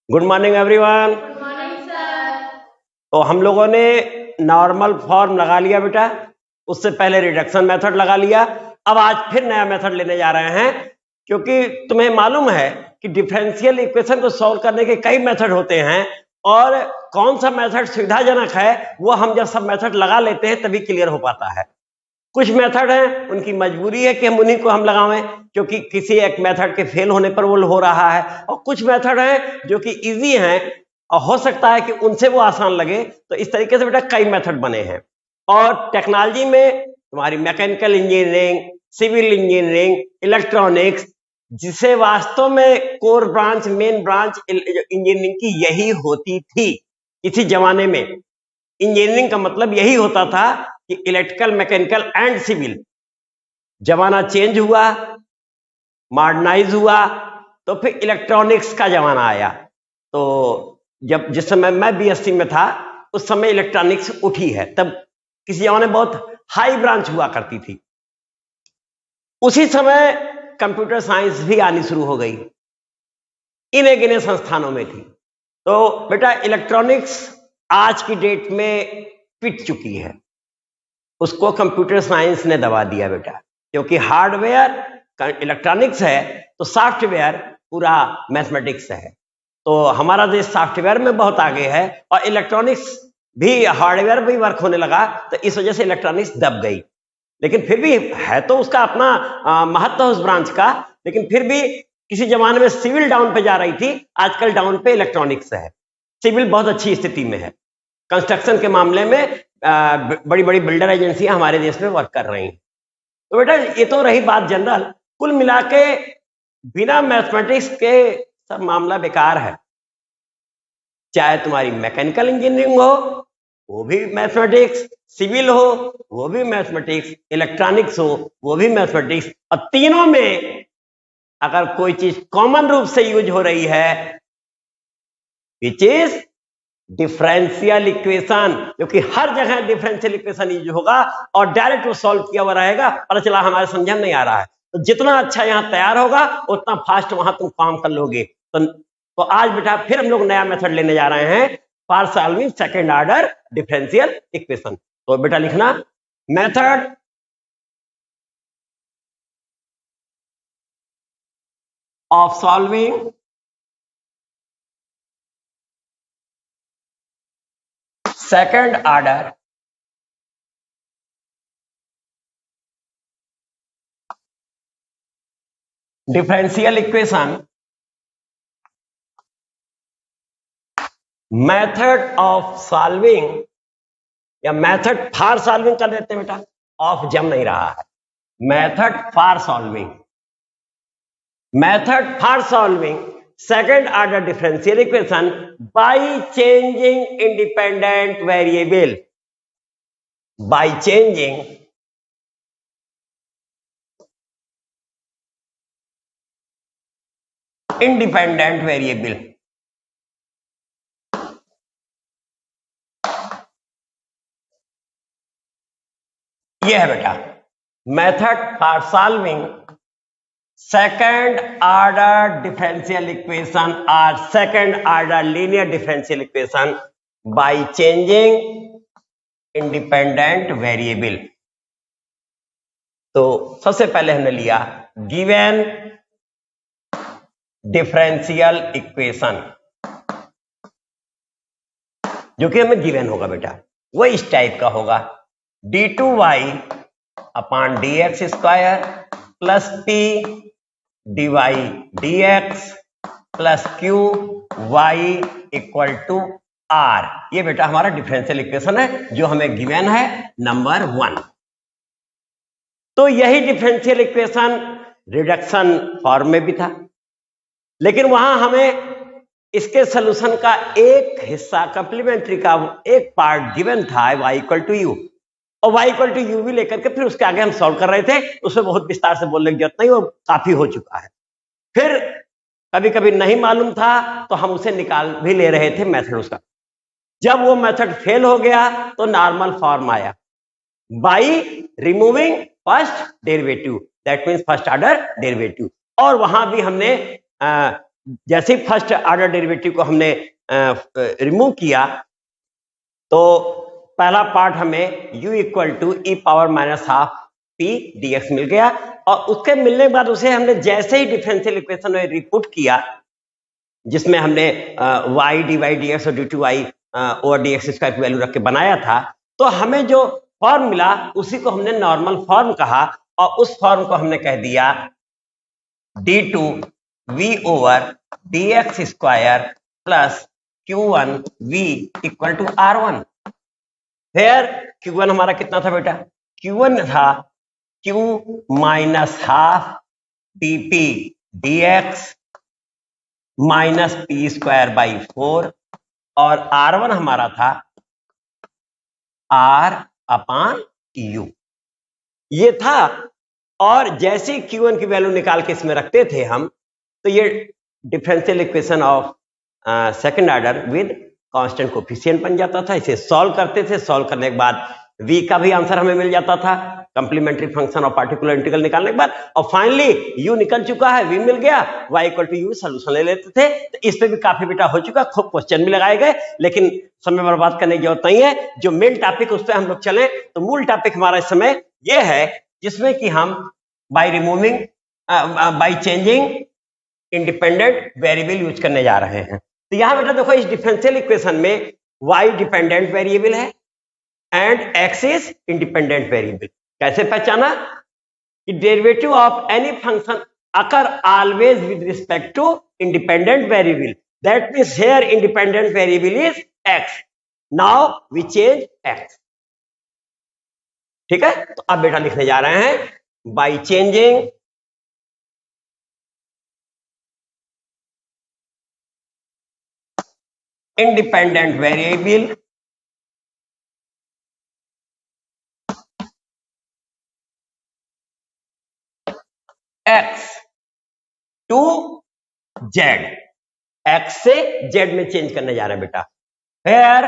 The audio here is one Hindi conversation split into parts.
Good morning everyone. Good morning sir. तो हम लोगों ने नॉर्मल फॉर्म लगा लिया बेटा, उससे पहले रिडक्शन मेथड लगा लिया। अब आज फिर नया मेथड लेने जा रहे हैं, क्योंकि तुम्हें मालूम है कि डिफरेंशियल इक्वेशन को सॉल्व करने के कई मेथड होते हैं और कौन सा मेथड सुविधाजनक है वो हम जब सब मेथड लगा लेते हैं तभी क्लियर हो पाता है। कुछ मेथड हैं उनकी मजबूरी है कि हम उन्हीं को हम लगावें, क्योंकि किसी एक मेथड के फेल होने पर वो हो रहा है, और कुछ मेथड हैं जो कि इजी हैं और हो सकता है कि उनसे वो आसान लगे। तो इस तरीके से बेटा कई मेथड बने हैं। और टेक्नोलॉजी में तुम्हारी mechanical engineering, civil engineering, electronics, जिसे वास्तव में core branch, main branch engineering की यही होती थी इसी जमाने में। इंजीनियरिंग का मतलब यही होता था कि इलेक्ट्रिकल, मैकेनिकल एंड सिविल। जमाना चेंज हुआ, मॉडर्नाइज हुआ, तो फिर इलेक्ट्रॉनिक्स का जमाना आया। तो जिस समय मैं बीएससी में था उस समय इलेक्ट्रॉनिक्स उठी है। तब किसी जमाने बहुत हाई ब्रांच हुआ करती थी। उसी समय कंप्यूटर साइंस भी आनी शुरू हो गई, इन्हें गिने संस्थानों में थी। तो बेटा इलेक्ट्रॉनिक्स आज की डेट में पिट चुकी है, उसको कंप्यूटर साइंस ने दबा दिया बेटा, क्योंकि हार्डवेयर इलेक्ट्रॉनिक्स है तो सॉफ्टवेयर पूरा मैथमेटिक्स है। तो हमारा देश सॉफ्टवेयर में बहुत आगे है और इलेक्ट्रॉनिक्स भी, हार्डवेयर भी वर्क होने लगा, तो इस वजह से इलेक्ट्रॉनिक्स दब गई। लेकिन फिर भी है तो उसका अपना महत्व उस ब्रांच का, लेकिन फिर भी किसी जमाने में सिविल डाउन पे जा रही थी, आजकल डाउन पे इलेक्ट्रॉनिक्स है। सिविल बहुत अच्छी स्थिति में है, कंस्ट्रक्शन के मामले में बड़ी बड़ी बिल्डर एजेंसियां हमारे देश में वर्क कर रही हैं। तो बेटा ये तो रही बात जनरल। कुल मिला के बिना मैथमेटिक्स के सब मामला बेकार है। चाहे तुम्हारी मैकेनिकल इंजीनियरिंग हो वो भी मैथमेटिक्स, सिविल हो वो भी मैथमेटिक्स, इलेक्ट्रॉनिक्स हो वो भी मैथमेटिक्स, और तीनों में अगर कोई चीज कॉमन रूप से यूज हो रही है विच इज डिफरेंशियल इक्वेशन, क्योंकि हर जगह डिफरेंशियल इक्वेशन यूज होगा और डायरेक्ट वो सॉल्व किया हुआ रहेगा। पता चला हमारे समझ में नहीं आ रहा है, तो जितना अच्छा यहाँ तैयार होगा उतना फास्ट वहां तुम काम कर लोगे। तो आज बेटा फिर हम लोग नया मेथड लेने जा रहे हैं for solving second order differential equation. तो बेटा लिखना method of solving second order differential equation, method of solving या मेथड फॉर सॉल्विंग कर देते हैं बेटा, ऑफ जम नहीं रहा है, method for solving, method for solving second order differential equation by changing independent variable, by changing independent variable. यह है बेटा method for solving second order differential equation और second order linear differential equation by changing independent variable. तो सबसे पहले हमने लिया गिवन डिफरेंशियल इक्वेशन, जो कि हमें गिवन होगा बेटा, वो इस टाइप का होगा d2y upon dx square plus p dy dx plus q y equal to r। ये बेटा हमारा डिफरेंशियल इक्वेशन है जो हमें गिवन है नंबर 1। तो यही डिफरेंशियल इक्वेशन रिडक्शन फॉर्म में भी था, लेकिन वहां हमें इसके सॉल्यूशन का एक हिस्सा कॉम्प्लीमेंट्री का एक पार्ट गिवन था y इक्वल टू यू, और y इक्वल टू यू भी लेकर के फिर उसके आगे हम सॉल्व कर रहे थे। उसमें बहुत विस्तार से बोलने की जरूरत नहीं, वो काफी हो चुका है। फिर कभी कभी नहीं मालूम था तो हम उसे निकाल भी ले रहे थे मेथड उसका। जब वो मेथड फेल हो गया तो नॉर्मल फॉर्म आया by removing first derivative, that means first order derivative. और वहां भी हमने जैसे ही फर्स्ट ऑर्डर डेरिवेटिव को हमने रिमूव किया तो पहला पार्ट हमें u equal to e power minus half p dx मिल गया, और उसके मिलने के बाद उसे हमने जैसे ही डिफरेंशियल इक्वेशन में रिपुट किया जिसमें हमने y dy dx और dy ओवर dx स्क्वायर की वैल्यू रख के बनाया था, तो हमें जो फॉर्म मिला उसी को हमने नॉर्मल फॉर्म कहा, और उस फॉर्म को हमने कह दिया d2 v over dx square plus q1 v equal to r1। फिर q1 हमारा कितना था बेटा? q1 था q minus half dp dx minus P square by 4, और r1 हमारा था r अपान u, ये था। और जैसे ही q1 की वैल्यू निकाल के इसमें रखते थे हम, तो ये differential equation of second order with constant coefficient बन जाता था। इसे सॉल्व करते थे, सॉल्व करने के बाद v का भी आंसर हमें मिल जाता था कंप्लीमेंट्री फंक्शन और पार्टिकुलर इंटीग्रल निकालने के बाद, और फाइनली u निकल चुका है, v मिल गया, y equal to u solution ले लेते थे। तो इस पे भी काफी बेटा हो चुका, खूब क्वेश्चन भी लगाए गए, लेकिन समय बर्बाद करने की जरूरत नहीं है। जो मेन टॉपिक उस पर हम लोग चले, तो मूल टॉपिक हमारा इस समय यह है जिसमें कि हम by changing independent variable use करने जा रहे हैं। तो यहां बेटा देखो, इस डिफरेंशियल इक्वेशन में y डिपेंडेंट वेरिएबल है and x is independent variable. कैसे पहचाना? कि derivative of any function occur always with respect to independent variable, that means here independent variable is x। Now we change x। ठीक है, तो अब बेटा लिखने जा रहे हैं by changing independent variable x to z, x से z में चेंज करने जा रहे हैं बेटा। फिर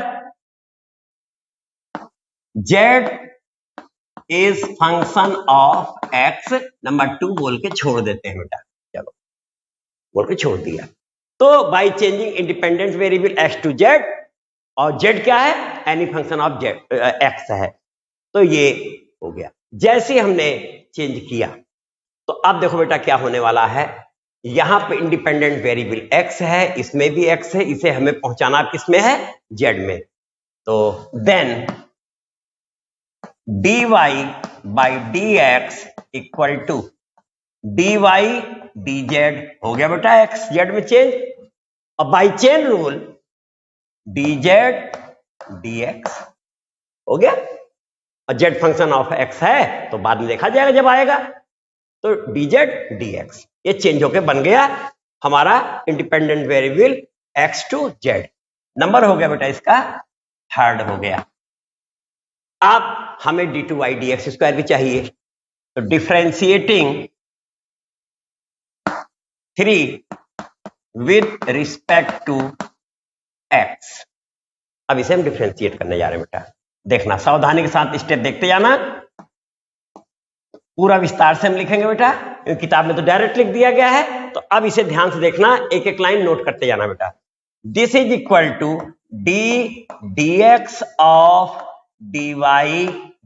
z is function of x, number 2 बोल के छोड़ देते हैं बेटा, चलो बोल के छोड़ दिया। तो by changing independent variable x to z, और z क्या है? Any function of z x है, तो ये हो गया। जैसे हमने चेंज किया तो अब देखो बेटा क्या होने वाला है। यहां पे इंडिपेंडेंट वेरिएबल x है, इसमें भी x है, इसे हमें पहुंचाना किसमें है? z में। तो then dy by dx equal to dy dz हो गया बेटा, x z में चेंज, और by chain rule dz dx हो गया। और z फंक्शन ऑफ x है तो बाद में देखा जाएगा जब आएगा। तो dz dx ये चेंज होके बन गया हमारा independent variable x to z। Number हो गया बेटा इसका थर्ड हो गया। अब हमें d2y dx स्क्वायर भी चाहिए, तो differentiating 3 with respect to x। अब इसे हम डिफरेंशिएट करने जा रहे हैं बेटा। देखना, सावधानी के साथ स्टेप देखते जाना, पूरा विस्तार से हम लिखेंगे बेटा, क्योंकि किताब में तो डायरेक्ट लिख दिया गया है। तो अब इसे ध्यान से देखना, एक एक लाइन नोट करते जाना बेटा। This is equal to d dx of dy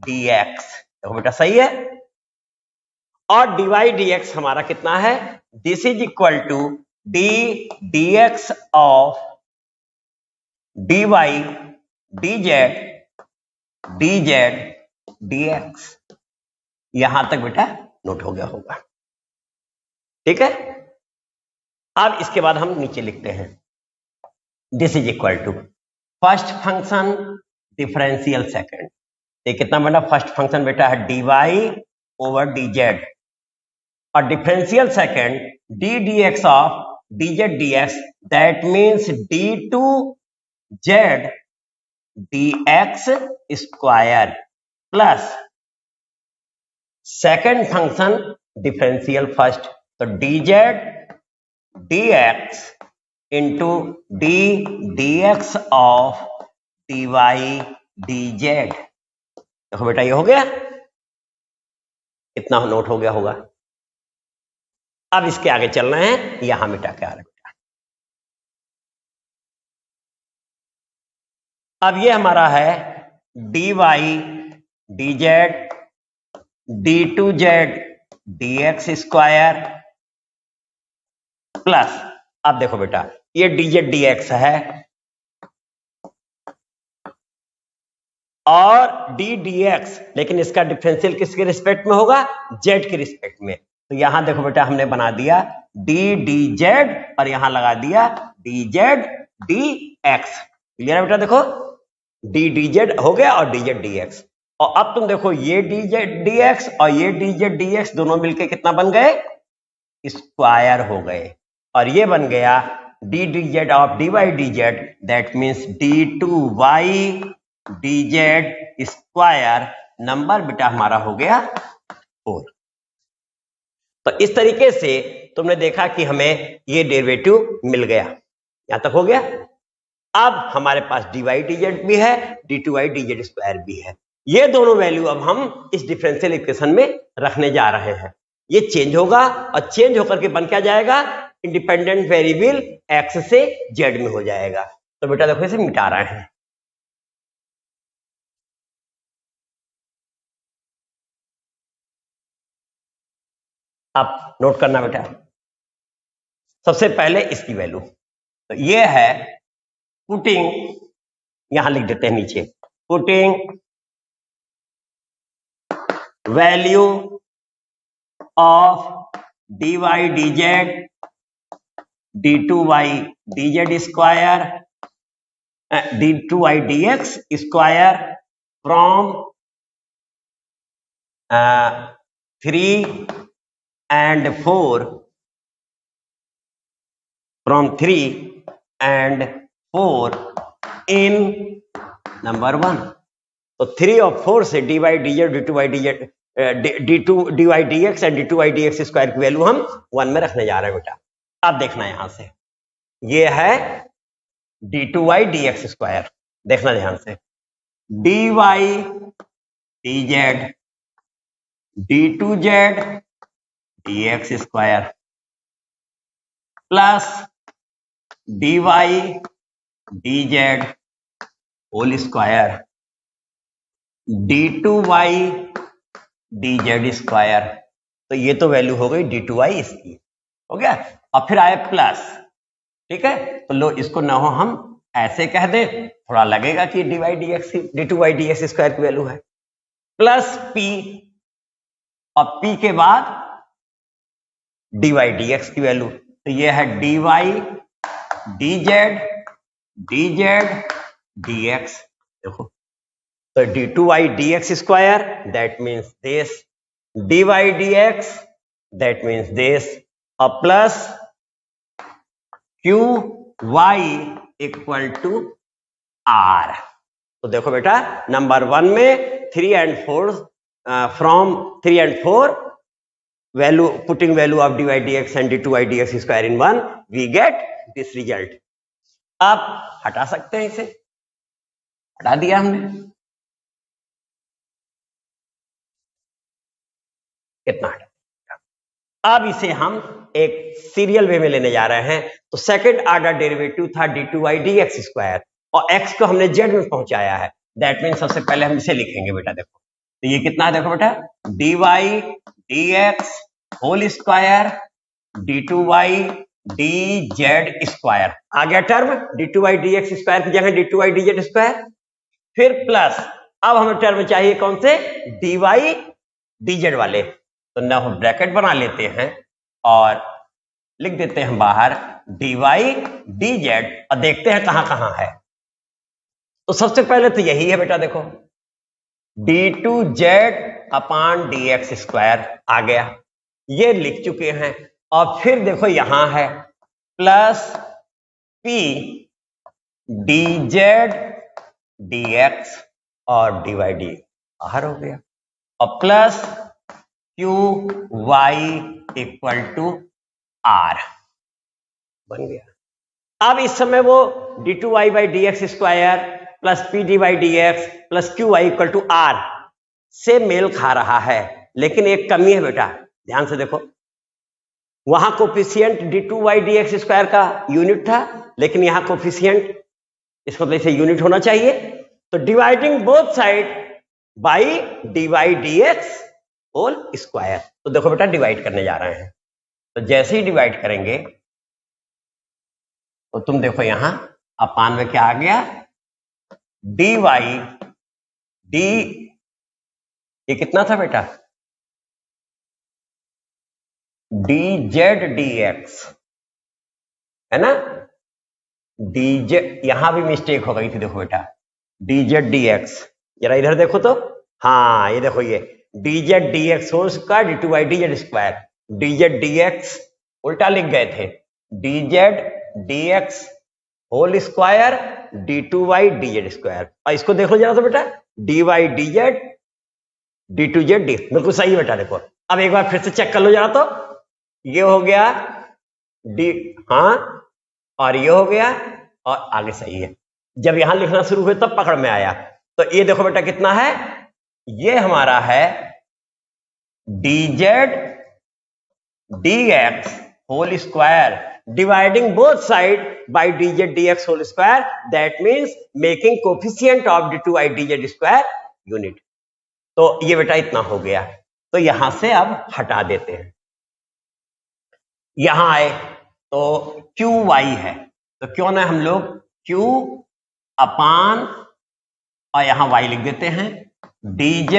dx, देखो बेटा सही है। और dy dx हमारा कितना है? This is equal to d dx of dy dz dz dx। यहां तक बेटा नोट हो गया होगा, ठीक है। अब इसके बाद हम नीचे लिखते हैं this is equal to first function differential second. ये कितना बना? फर्स्ट फंक्शन बेटा है dy ओवर dz, और differential second d dx of dz dx, that means d2z dx square plus second function differential first, तो dz dx into d dx of dy dz। देखो बेटा ये हो गया, इतना नोट हो गया होगा। अब इसके आगे चल रहे हैं, यहां मिटा के आ रहे बेटा, अब ये हमारा है dy dz d2z dx square plus, अब देखो बेटा ये dz dx है और d dx, लेकिन इसका डिफरेंशियल किसके रिस्पेक्ट में होगा? z के रिस्पेक्ट में। तो यहां देखो बेटा हमने बना दिया d dz और यहां लगा दिया dz dx। क्लियर है बेटा? देखो d dz हो गया और dz dx, और अब तुम देखो ये dz dx और ये dz dx दोनों मिलके कितना बन गए? स्क्वायर हो गए, और ये बन गया d dz of dy dz, that means d2y dz square. Number बेटा हमारा हो गया 4। तो इस तरीके से तुमने देखा कि हमें ये डेरिवेटिव मिल गया। यहां तक हो गया। अब हमारे पास dy dz भी है, d2y dz स्क्वायर भी है। ये दोनों वैल्यू अब हम इस डिफरेंशियल इक्वेशन में रखने जा रहे हैं। ये चेंज होगा और चेंज होकर के बन क्या जाएगा? इंडिपेंडेंट वेरिएबल x से z में हो जाएगा। तो बेटा देखो इसे मिटा रहे हैं। आप नोट करना बेटा, सबसे पहले इसकी वैल्यू, तो ये है पुटिंग, यहां लिख देते हैं नीचे, putting value of dy dz d2y dz square d2y dx square from 3 and 4, from 3 and 4 in number 1। तो 3 और 4 से dy dz d2y dz d2 dy dx and d2y dx square की वैल्यू हम 1 में रखने जा रहे हैं बेटा। अब देखना यहां से, ये है d2y dx स्क्वायर, देखना ध्यान से, dy dz d2z dx square plus dy dz whole square d2y dz square. तो ये तो वैल्यू हो गई d2y इसकी, हो गया। और फिर आए प्लस, ठीक है। तो लो इसको ना हो हम ऐसे कह दे, थोड़ा लगेगा कि dy dx d2y dx square की वैल्यू है, प्लस p, और p के बाद dy dx की वैल्यू। तो ये है dy dz dz dx। देखो तो d2y dx square, that means this, dy dx that means this, और plus qy equal to r। तो देखो बेटा नंबर 1 में 3 and 4, from 3 and 4 value, putting value of dy dx and d2y dx square in 1, we get this result। आप हटा सकते हैं, इसे हटा दिया हमने, कितना हटा। अब इसे हम एक सीरियल वे में लेने जा रहे हैं। तो सेकंड ऑर्डर डेरिवेटिव था d2y dx स्क्वायर, और x को हमने z में पहुंचाया है, दैट मीन सबसे पहले हम इसे लिखेंगे बेटा। देखो तो ये कितना है, देखो बेटा dy dx whole square d2y dz square, आ गया टर्म d2y dx स्क्वायर की जगह d2y dz स्क्वायर, फिर प्लस अब हमें टर्म चाहिए कौन से, dy dz वाले। तो ना हम ब्रैकेट बना लेते हैं और लिख देते हैं बाहर dy dz, और देखते हैं कहां कहां है। तो सबसे पहले तो यही है बेटा, देखो d2z अपॉन dx स्क्वायर आ गया, ये लिख चुके हैं। और फिर देखो यहां है प्लस p dz dx और dy dx बाहर हो गया, और plus qy equal to r बन गया। अब इस समय वो d2y by dx square plus p dy dx plus qy equal to r से मेल खा रहा है, लेकिन एक कमी है बेटा, ध्यान से देखो, वहां कोफिशिएंट d2y dx स्क्वायर का यूनिट था, लेकिन यहां कोफिशिएंट इसको तो इसे यूनिट होना चाहिए। तो dividing both side by dy dx whole square. तो देखो बेटा डिवाइड करने जा रहे हैं, तो जैसे ही डिवाइड करेंगे तो तुम देखो यहां अपान में क्या आ गया, dy d, ये कितना था बेटा, dz dx है ना, dz, यहां भी मिस्टेक हो गई थी, देखो बेटा dz dx, जरा इधर देखो तो, हाँ ये देखो ये dz dx whole square d2y dz square, dz dx उल्टा लिख गए थे, dz dx whole square d2y dz square. और इसको देखो जरा तो बेटा, dy dz d2z d, बिल्कुल सही है बेटा। देखो अब एक बार फिर से चेक कर लो जरा तो, ये हो गया डी, हाँ, और ये हो गया, और आगे सही है। जब यहां लिखना शुरू हुए तब पकड़ में आया। तो ये देखो बेटा कितना है, ये हमारा है dz dx whole square dividing both side by dz dx whole square, that means making coefficient of d2y dz square unit. तो ये बेटा इतना हो गया। तो यहां से अब हटा देते हैं, यहां आए तो QY है, तो क्यों ना हम लोग Q अपान और यहां Y लिख देते हैं, dz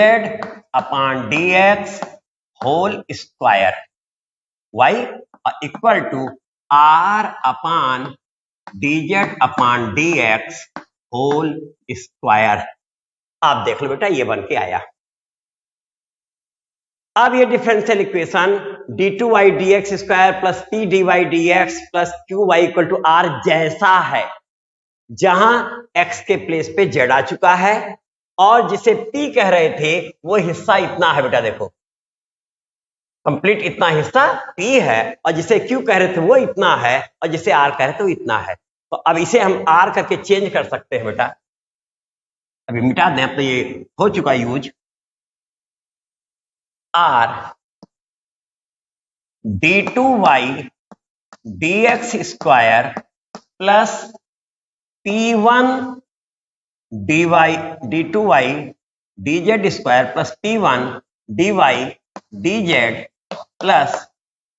upon dx whole square y equal to r upon dz upon dx whole square. आप देख लो बेटा ये बन के आया। अब ये differential equation d2y dx square plus p dy dx plus qy equal to r जैसा है, जहां x के प्लेस पे z आ चुका है और जिसे p कह रहे थे वो हिस्सा इतना है बेटा, देखो कंप्लीट इतना हिस्सा p है, और जिसे q कह रहे थे वो इतना है, और जिसे r कह रहे थे वो इतना है। तो अब इसे हम r करके चेंज कर सकते हैं बेटा, अभी मिटा दें, अब तो ये हो चुका use. r d2y dx square plus p1 dy d2y dz square plus p1 dy dz plus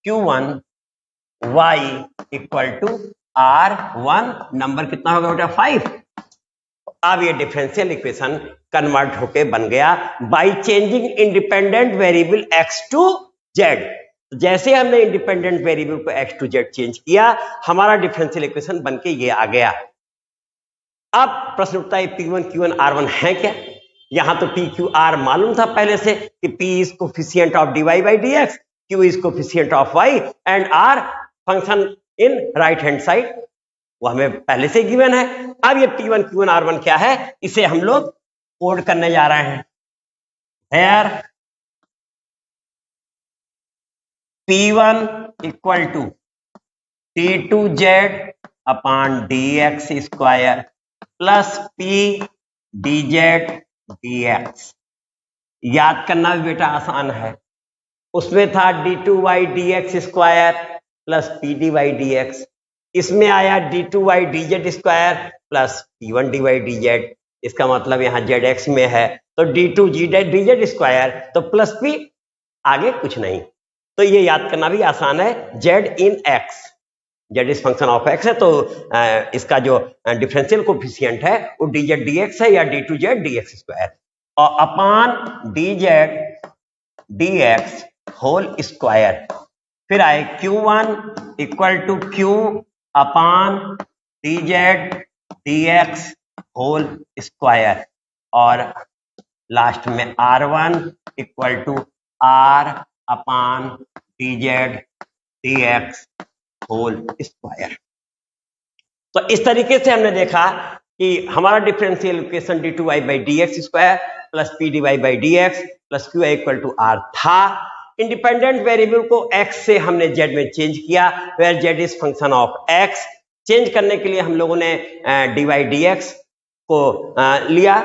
q1 y equal to r1, number कितना होगा बेटा 5। अब ये डिफरेंशियल इक्वेशन कन्वर्ट होके बन गया by changing independent variable x to z। जैसे हमने इंडिपेंडेंट वेरिएबल को x टू z चेंज किया, हमारा डिफरेंशियल इक्वेशन बनके ये आ गया। अब प्रश्न उठता है p1 q1 r1 है क्या? यहां तो p q r मालूम था पहले से कि p is coefficient of dy by dx, q is coefficient of y and r function in right hand side, वो हमें पहले से गिवन है। अब ये p1 q1 r1 क्या है, इसे हम लोग कोड करने जा रहे हैं। Here p1 equal to t2z upon dx square plus p dz dx। याद करना भी बेटा आसान है, उसमें था d2y dx square plus p dy dx, इसमें आया d2y dz square plus p1 dy dz। इसका मतलब यहाँ zx में है तो d2 dz स्क्वायर तो प्लस p, आगे कुछ नहीं। तो ये याद करना भी आसान है, z in x, z is function of x है, तो इसका जो डिफरेंशियल कोफिशिएंट है वो dz dx है या d2z dx स्क्वायर, और upon dz dx whole square. फिर आए q1 equal to q upon dz dx whole square, और लास्ट में r1 equal to r upon dz dx whole square. तो इस तरीके से हमने देखा कि हमारा differential equation d2y by dx square plus p dy by dx plus qy equal to r था। इंडिपेंडेंट वेरिएबल को x से हमने z में चेंज किया, where z is function of x। Change करने के लिए हम लोगों ने dy dx को लिया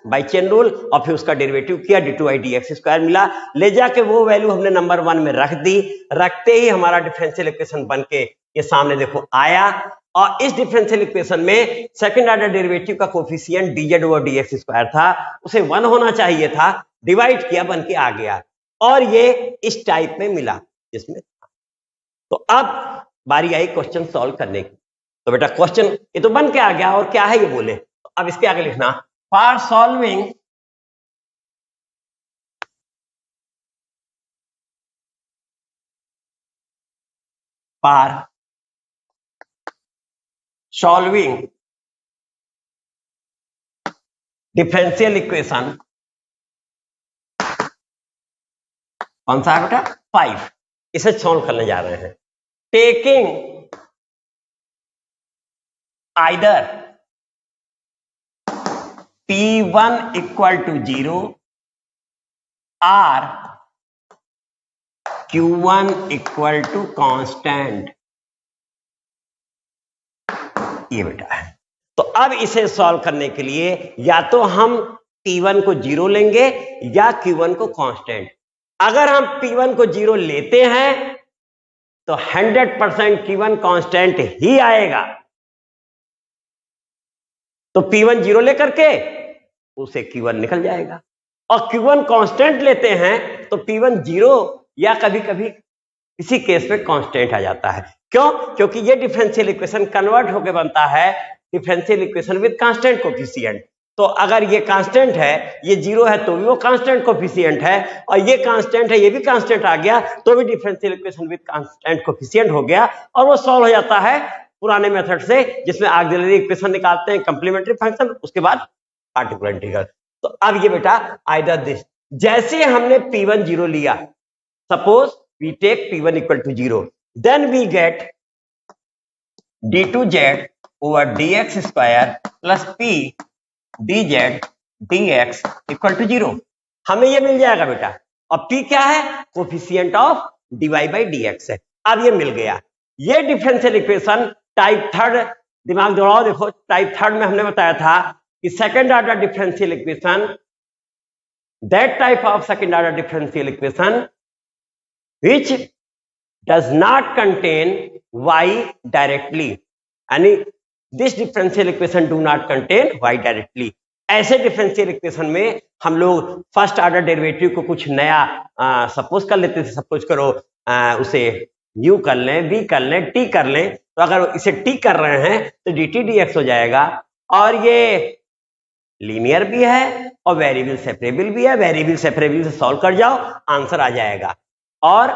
बाय चेन रूल, और फिर उसका डेरिवेटिव किया, d2y dx स्क्वायर मिला, ले जाके वो वैल्यू हमने नंबर 1 में रख दी। रखते ही हमारा डिफरेंशियल इक्वेशन बन के ये सामने देखो आया, और इस डिफरेंशियल इक्वेशन में सेकंड ऑर्डर डेरिवेटिव का coefficient dz over dx square था, उसे 1 होना चाहिए था, डिवाइड किया, बन के आ गया, और ये इस टाइप में मिला जिसमें। तो अब बारी आई क्वेश्चन सॉल्व करने की। तो बेटा क्वेश्चन ये तो बन के आ गया, और क्या है ये बोले, तो अब इसके आगे लिखना, फॉर सॉल्विंग डिफरेंशियल इक्वेशन, कौन सा है बेटा, 5, इसे सॉल्व करने जा रहे हैं, taking either P1 equal to 0 और Q1 इक्वल टू कांस्टेंट, ये बेटा है। तो अब इसे सॉल्व करने के लिए या तो हम P1 को 0 लेंगे या Q1 को कांस्टेंट। अगर हम P1 को 0 लेते हैं तो 100% Q1 कांस्टेंट ही आएगा, तो P1 0 लेकर के उसे Q1 निकल जाएगा, और Q1 कांस्टेंट लेते हैं तो P1 0 या कभी कभी इसी केस में कांस्टेंट आ जाता है। क्यों? क्योंकि ये डिफरेंशियल इक्वेशन कन्वर्ट होकर बनता है differential equation with constant coefficient. तो अगर ये कांस्टेंट है, ये 0 है, तो भी वो कांस्टेंट कोफिशिएंट है, और ये कांस्टेंट है, ये भी कांस्टेंट आ गया, तो भी differential equation with constant coefficient हो गया, और वो सॉल्व हो जाता है पुराने मेथड से, जिसमें ऑक्सिलरी इक्वेशन निकालते हैं, कंप्लीमेंट्री फंक्शन, उसके बाद पार्टिकुलर इंटीग्रल। तो अब ये बेटा आइदर दिस, जैसे हमने P1 0 लिया, suppose we take P1 equal to 0, then we get d2z over dx square plus p dz dx equal to 0, हमें ये मिल जाएगा बेटा। और p क्या है, coefficient of dy by dx है। अब ये मिल गया। ये डिफरेंशियल इक्वेशन टाइप थर्ड, दिमाग दौड़ाओ, देखो टाइप थर्ड में हमने बताया था कि second order differential equation, that type of second order differential equation which does not contain y directly, यानी this differential equation do not contain y directly। ऐसे डिफरेंशियल इक्वेशन में हम लोग फर्स्ट ऑर्डर डेरिवेटिव को कुछ नया सपोज कर लेते थे, सपोज करो उसे u कर लें, v कर लें, t कर लें, तो अगर इसे t कर रहे हैं तो dt dx हो जाएगा, और ये लीनियर भी है और वेरिएबल सेपरेबल भी है, वेरिएबल सेपरेबल से सॉल्व कर जाओ, आंसर आ जाएगा। और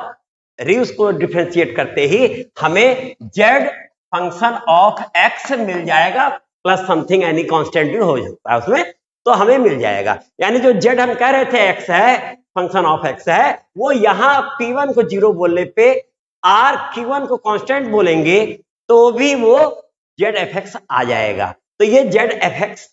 रिव्स को डिफरेंशिएट करते ही हमें z फंक्शन ऑफ x मिल जाएगा, प्लस समथिंग एनी कांस्टेंट भी हो सकता है उसमें, तो हमें मिल जाएगा। यानी जो z हम कह रहे थे x है, फंक्शन ऑफ x है, वो यहाँ P1 को 0 बोलने पे और Q1 को कांस्टेंट बोलेंगे तो भी वो zfx आ जाएगा। तो ये zfx,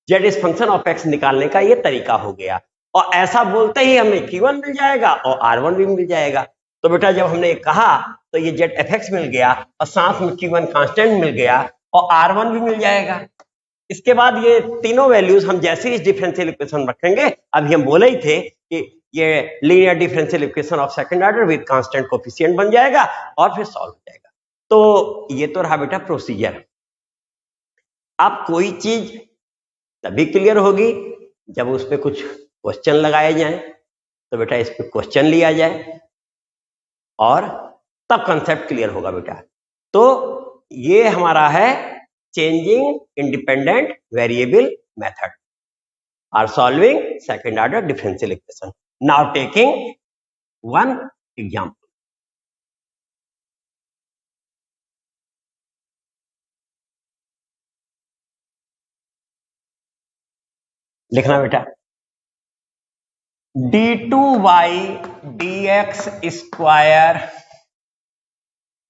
z इस फंक्शन ऑफ x निकालने का ये तरीका हो गया, और ऐसा बोलते ही हमें Q1 मिल जाएगा और R1 भी मिल जाएगा। तो बेटा जब हमने कहा तो ये zfx मिल गया, और साथ में Q1 कांस्टेंट मिल गया, और R1 भी मिल जाएगा। इसके बाद ये तीनों वैल्यूज हम जैसे इस डिफरेंशियल इक्वेशन रखेंगे, अभी हम बोले ही थे कि ये linear differential equation of second order with constant coefficient बन जाएगा, और फिर सॉल्व हो जाएगा। तो ये तो रहा बेटा प्रोसीजर। अब कोई चीज तभी क्लियर होगी जब उस पर कुछ क्वेश्चन लगाए जाएं, तो बेटा इस पर क्वेश्चन लिया जाए और तब कंसेप्ट क्लियर होगा बेटा। तो ये हमारा है चेंजिंग इंडिपेंडेंट वेरिएबल मेथड और solving second order differential equation. Now taking one example. लिखना बेटा, d2y dx square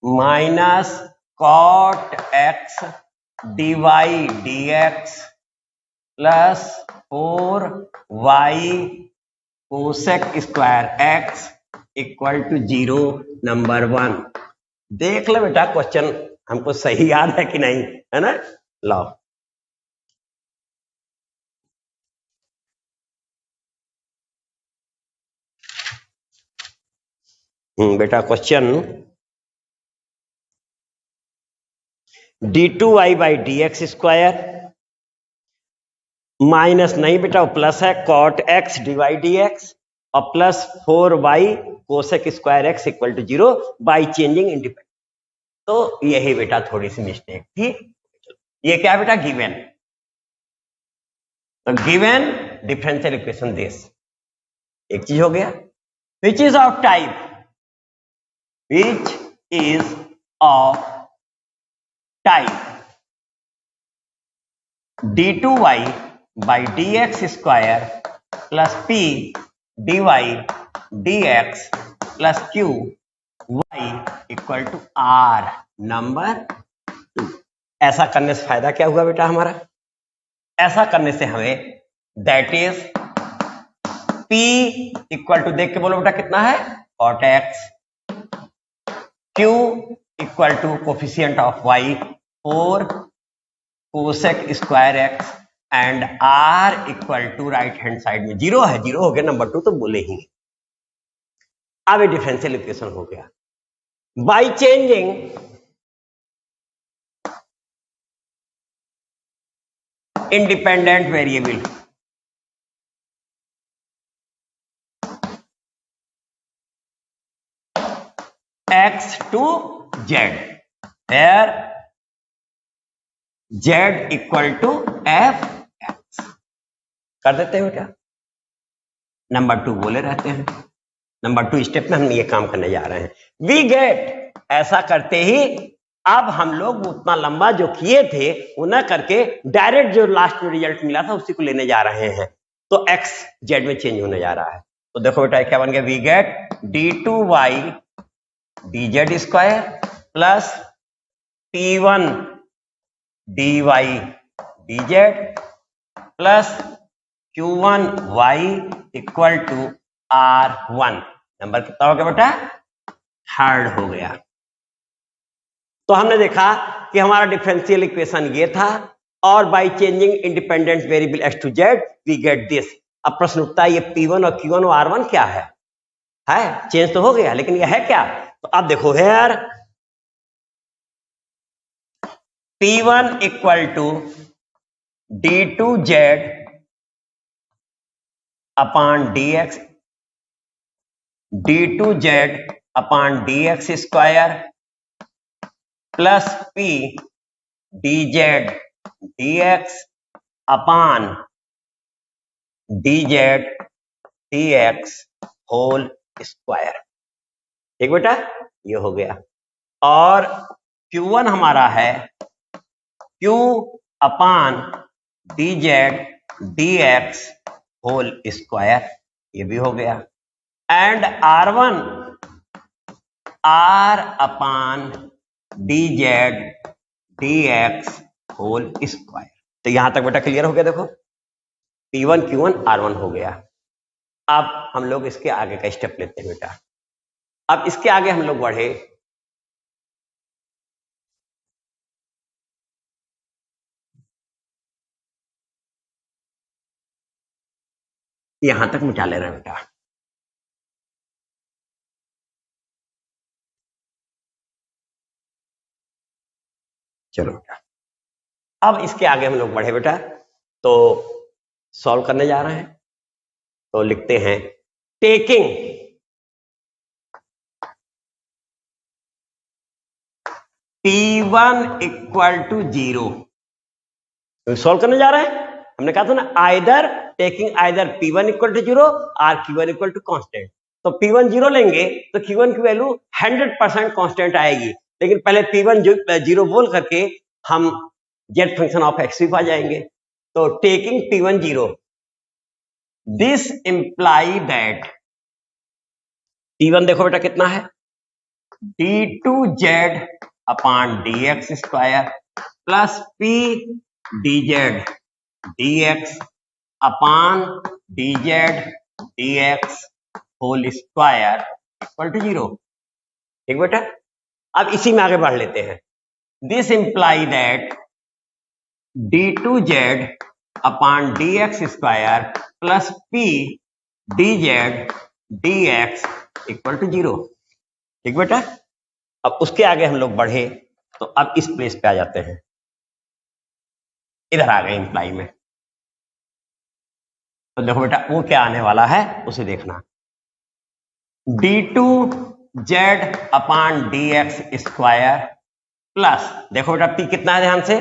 minus cot x dy dx प्लस 4y cosec square x equal to 0 number 1। देख लो बेटा क्वेश्चन हमको सही याद है कि नहीं, है ना। लाओ बेटा question, d2y by d x square minus नहीं बेटा वो प्लस है cot x d y d x और plus 4y cosec square x equal to 0 by changing independent. तो यही बेटा थोड़ी सी मिस्टेक थी। ये क्या बेटा गिवन, तो गिवन डिफरेंशियल इक्वेशन दिस एक चीज हो गया। Which is of type, which is of type d2y by d x square plus p dy dx plus q y equal to r number 2। ऐसा करने से फायदा क्या हुआ बेटा हमारा, ऐसा करने से हमें that is p equal to, देख के बोलो बेटा कितना है cot x, q equal to coefficient of y 4 cosec square x and r equal to right hand side में 0 है, 0 हो गया नंबर 2 तो बोले ही। अब ये डिफरेंशियल इक्वेशन हो गया by changing independent variable x to z, where z equal to f x कर देते हैं बेटा। नंबर 2 बोले रहते हैं, नंबर 2 स्टेप में हम ये काम करने जा रहे हैं। वी गेट, ऐसा करते ही अब हम लोग उतना लंबा जो किए थे वो न करके डायरेक्ट जो लास्ट में रिजल्ट मिला था उसी को लेने जा रहे हैं, तो x z में चेंज होने जा रहा है। तो देखो बेटा क्या बन गया, we get d2y dz square plus t1 dy dz plus q1 y equal to r1। Number कितना हो गया बेटा, थर्ड हो गया। तो हमने देखा कि हमारा डिफरेंशियल इक्वेशन ये था और by changing independent variable x to z we get this. अब प्रश्न उठता है ये p1 और q1 और r1 क्या है चेंज तो हो गया लेकिन ये है क्या, तो अब देखो here p1 equal to d2z upon dx, d2z upon dx square plus p dz dx upon dz dx whole square. ठीक बेटा ये हो गया। और q1 हमारा है q upon dz dx whole square, ये भी हो गया। And r1 r upon dz dx whole square. तो यहां तक बेटा क्लियर हो गया। देखो p1 q1 r1 हो गया। अब हम लोग इसके आगे का स्टेप लेते हैं बेटा। अब इसके आगे हम लोग बढ़े, यहां तक मिटा ले रहे हैं बेटा। चलो बेटा अब इसके आगे हम लोग बढ़े बेटा, तो सॉल्व करने जा रहे हैं। तो लिखते हैं taking p1 equal to 0, solve करने जा रहे हैं। हमने कहा था ना either taking either p1 equal to 0 और q1 इक्वल टू कांस्टेंट। तो p1 0 लेंगे तो q1 की वैल्यू 100% कांस्टेंट आएगी, लेकिन पहले p1 0 बोल करके हम z फंक्शन ऑफ x भी पा जाएंगे। तो taking p1 0, this imply that p1 देखो बेटा कितना है d2z upon dx square plus p dz dx upon dz dx whole square equal to 0। ठीक बेटा अब इसी में आगे बढ़ लेते हैं। This imply that d2z upon dx square plus p dz dx equal to 0। ठीक बेटा अब उसके आगे हम लोग बढ़े तो अब इस प्लेस पे आ जाते हैं, इधर आ गए इंप्लाई में। तो देखो बेटा वो क्या आने वाला है उसे देखना, d2z upon dx square plus, देखो बेटा p कितना है ध्यान से,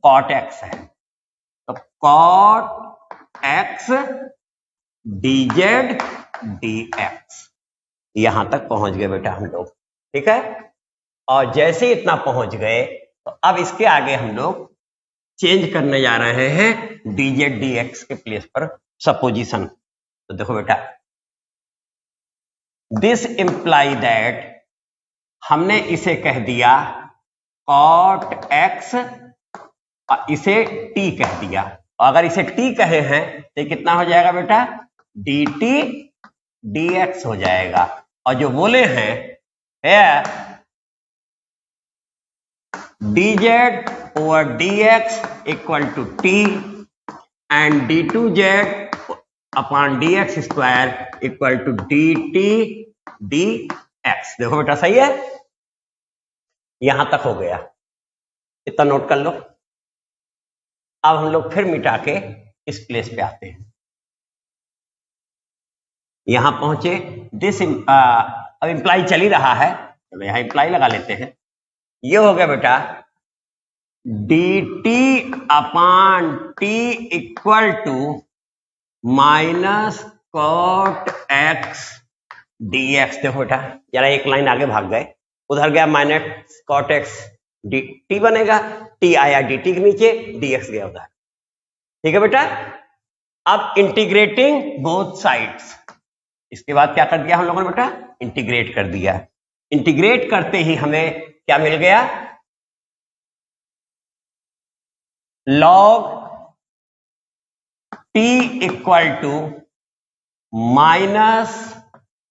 cot x है, तो cot x dz dx, यहां तक पहुंच गए बेटा हम लोग, ठीक है। और जैसे इतना पहुंच गए तो अब इसके आगे हम लोग चेंज करने जा रहे हैं dz dx के प्लेस पर सपोजिशन। तो देखो बेटा दिस इंप्लाई दैट, हमने इसे कह दिया cot x और इसे t कह दिया, और अगर इसे t कहे हैं तो कितना हो जाएगा बेटा, dt dx हो जाएगा। और जो बोले हैं dz over dx equal to t and d2z upon dx square equal to dt dx। देखो बेटा सही है, यहां तक हो गया, इतना नोट कर लो। अब हम लोग फिर मिटा के इस प्लेस पे आते हैं, यहां पहुंचे दिस, अब इंप्लाई चल ही रहा है, चलो यहां इंप्लाई लगा लेते हैं। ये हो गया बेटा dt upon t equal to minus cot x dx। देखो बेटा जरा एक लाइन आगे भाग गए, उधर गया माइनस cot x dt बनेगा, t आया dt के नीचे, dx गया उधर, ठीक है बेटा। अब इंटीग्रेटिंग बोथ साइड्स, इसके बाद क्या कर दिया हम लोगों ने बेटा, इंटीग्रेट कर दिया। इंटीग्रेट करते ही हमें क्या मिल गया, log t equal to minus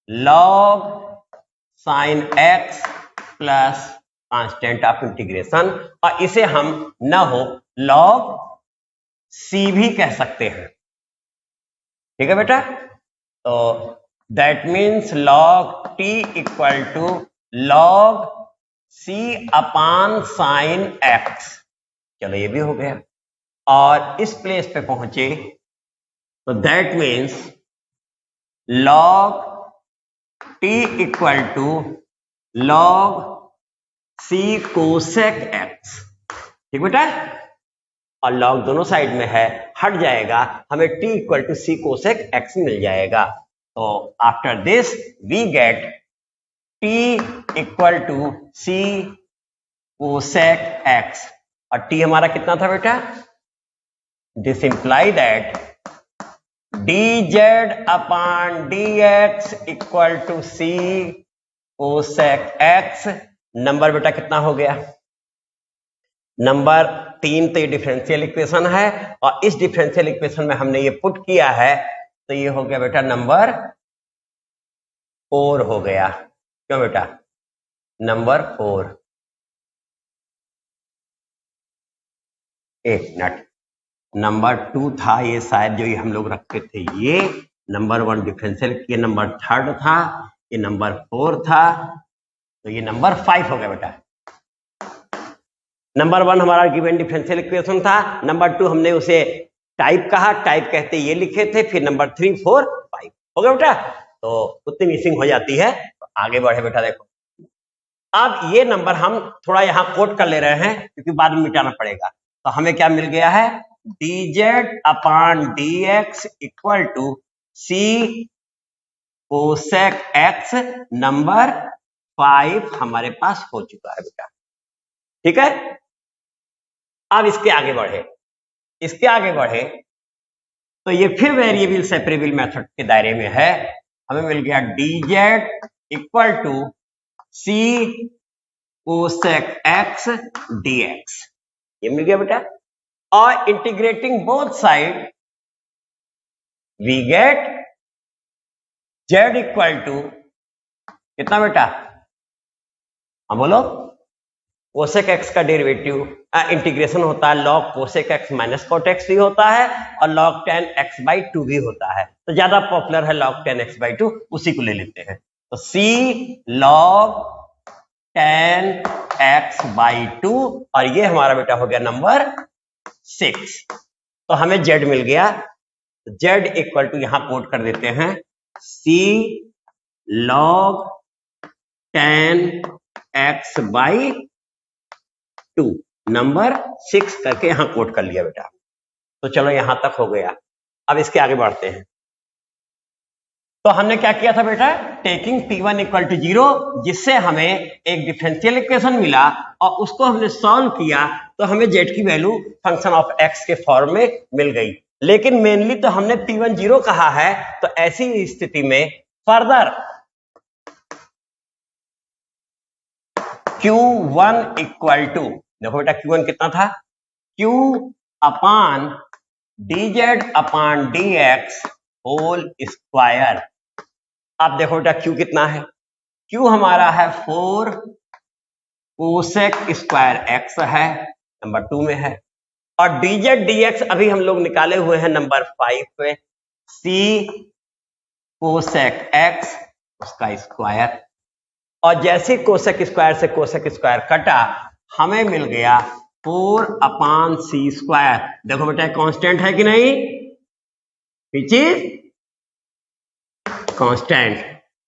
log sine x plus constant of integration, और इसे हम न हो log c भी कह सकते हैं, ठीक है बेटा। तो that means log t equal to log c upon sine x, चलो ये भी हो गया। और इस प्लेस पे पहुंचे तो that means log t equal to log c cosec x, ठीक बेटा। और log दोनों साइड में है, हट जाएगा, हमें t equal to c cosec x मिल जाएगा। तो after this we get t equal to c cosec x, और t हमारा कितना था बेटा, this imply that dz upon dx equal to c cosec x। Number बेटा कितना हो गया, नंबर 3, तो ये डिफरेंशियल इक्वेशन है, और इस डिफरेंशियल इक्वेशन में हमने ये पुट किया है, तो ये हो गया बेटा नंबर 4 हो गया। क्यों बेटा, नंबर 4। एक मिनट, नंबर 2 था ये शायद, जो ये हम लोग रखे थे, ये नंबर 1 डिफरेंशियल, ये नंबर 3 था, ये नंबर 4 था, तो ये नंबर 5 हो गया बेटा। नंबर 1 हमारा गिवन डिफरेंशियल इक्वेशन था, नंबर 2 हमने उसे टाइप कहा, टाइप कहते ये लिखे थे, फिर नंबर 3, 4, 5 हो गया बेटा। तो उतनी मिसिंग हो जाती है, तो आगे बढ़े बेटा। देखो अब ये नंबर हम थोड़ा यहाँ कोट कर ले रहे हैं क्योंकि बाद में मिटाना पड़ेगा। तो हमें क्या मिल गया है, dz upon dx equal to c cosec x, number 5 हमारे पास हो चुका है बेटा, ठीक है। अब इसके आगे बढ़े, इसके आगे बढ़े तो ये फिर वेरिएबल सेपरेबल मेथड के दायरे में है। हमें मिल गया dz equal to c cosec x dx, ये मिल गया बेटा। और integrating both side we get z equal to कितना बेटा, हाँ बोलो, कोसेक x का डेरिवेटिव इंटीग्रेशन होता है log cosec x minus cot x भी होता है, और log tan x/2 भी होता है, तो ज्यादा पॉपुलर है log tan x/2, उसी को ले लेते हैं। तो c log tan x by 2 और ये हमारा बेटा हो गया नंबर 6। तो हमें z मिल गया। z इक्वल टू यहां कोट कर देते हैं c log tan x by 2 number 6 करके यहां कोट कर लिया बेटा। तो चलो यहां तक हो गया। अब इसके आगे बढ़ते हैं। तो हमने क्या किया था बेटा, टेकिंग p1 इक्वल टू 0, जिससे हमें एक डिफरेंशियल इक्वेशन मिला और उसको हमने सॉल्व किया तो हमें z की वैल्यू फंक्शन ऑफ x के फॉर्म में मिल गई। लेकिन मेनली तो हमने p1 0 कहा है, तो ऐसी स्थिति में फर्दर q1 इक्वल टू, देखो बेटा q1 कितना था, q upon dz upon dx whole square. अब देखो बेटा q कितना है, q हमारा है 4 कोसेक स्क्वायर x है, नंबर 2 में है, और dz dx अभी हम लोग निकाले हुए हैं नंबर 5 पे, c कोसेक x उसका स्क्वायर। और जैसे कोसेक स्क्वायर से कोसेक स्क्वायर कटा, हमें मिल गया 4 अपान c स्क्वायर। देखो बेटा कांस्टेंट है कि नहीं, विच इज कांस्टेंट।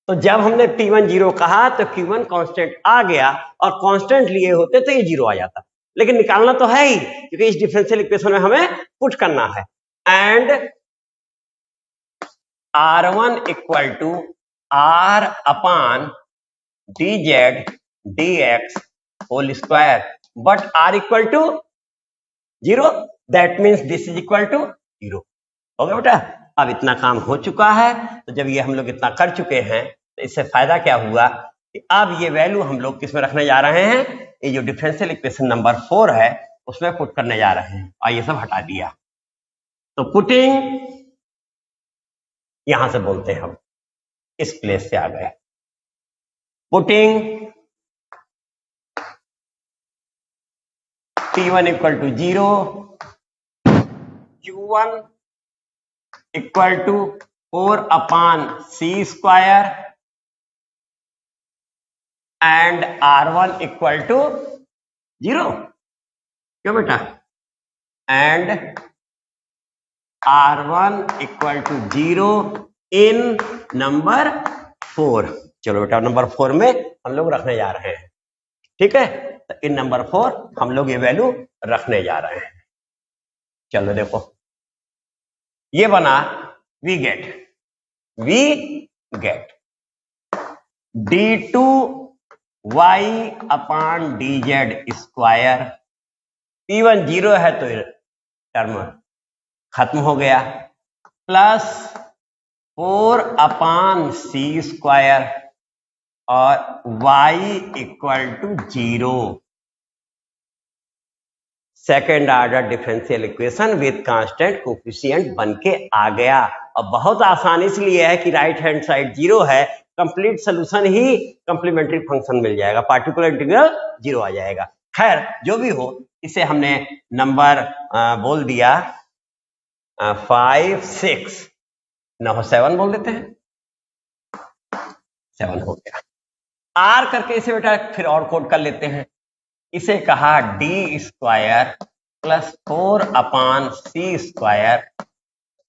तो जब हमने p1 0 कहा तो q1 कांस्टेंट आ गया, और कांस्टेंट लिए होते तो ये 0 आ जाता, लेकिन निकालना तो है ही, क्योंकि इस डिफरेंशियल इक्वेशन में हमें पुट करना है। And r1 equal to r upon dz dx whole square, but r equal to 0, that means this is equal to 0। हो गया बेटा। अब इतना काम हो चुका है, तो जब ये हम लोग इतना कर चुके हैं तो इससे फायदा क्या हुआ कि अब ये वैल्यू हम लोग किस में रखने जा रहे हैं, ये जो डिफरेंशियल इक्वेशन नंबर 4 है उसमें पुट करने जा रहे हैं, और ये सब हटा दिया। तो पुटिंग यहां से बोलते हैं हम, इस प्लेस से आ गए, putting p1 equal to 0, q1 equal to 4 upon c square and r1 equal to 0, क्यों बेटा, and r1 equal to 0 in number 4। चलो बेटा नंबर 4 में हम लोग रखने जा रहे हैं, ठीक है। तो इन नंबर 4 हम लोग ये वैल्यू रखने जा रहे हैं। चलो देखो ये बना, we get d2 y upon dz square. p1 0 है तो टर्म खत्म हो गया, प्लस 4 अपान c स्क्वायर और y equal to 0। Second order differential equation with constant coefficient बन के आ गया। अब बहुत आसानी इसलिए है कि राइट हैंड साइड 0 है, कंप्लीट सोल्यूशन ही कंप्लीमेंट्री फंक्शन मिल जाएगा, पार्टिकुलर इंटीग्रल 0 आ जाएगा। खैर जो भी हो, इसे हमने नंबर बोल दिया 5 6 ना हो 7 बोल देते हैं, 7 हो गया। r करके इसे बेटा फिर और कोड कर लेते हैं, इसे कहा d square plus 4 upon c square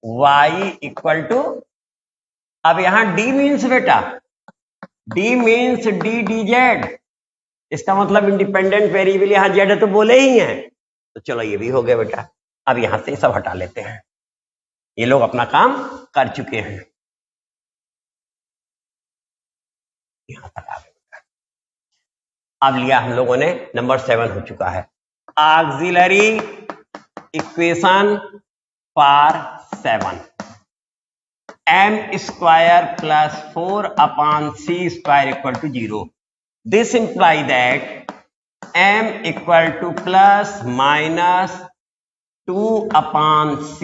y equal to, अब यहां d मीन्स बेटा, d मीन्स d dz, इसका मतलब इंडिपेंडेंट वेरिएबल यहां z है तो बोले ही हैं। तो चलो ये भी हो गया बेटा। अब यहां से सब हटा लेते हैं, ये लोग अपना काम कर चुके हैं, यहां तक आ गए। अब लिया हम लोगों ने नंबर 7 हो चुका है, auxiliary equation for 7, m square plus 4 upon c square equal to 0। This imply that m equal to plus minus 2 upon c,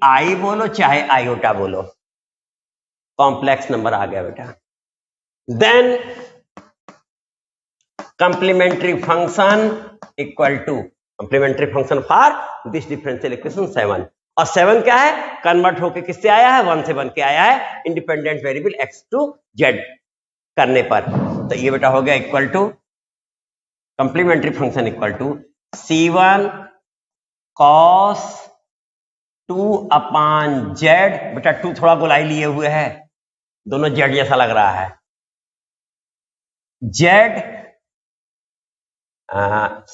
i बोलो चाहे आयोटा बोलो, कॉम्प्लेक्स नंबर आ गया बेटा। Then complementary function equal to complementary function for this differential equation 7, और 7 क्या है, कन्वर्ट होके किससे आया है, 1 से बन के आया है, independent variable x to z करने पर। तो ये बेटा हो गया equal to complementary function equal to C1 cos 2 upon z, बेटा 2 थोड़ा गोलाई लिए हुए है, दोनों जेड जैसा लग रहा है, Z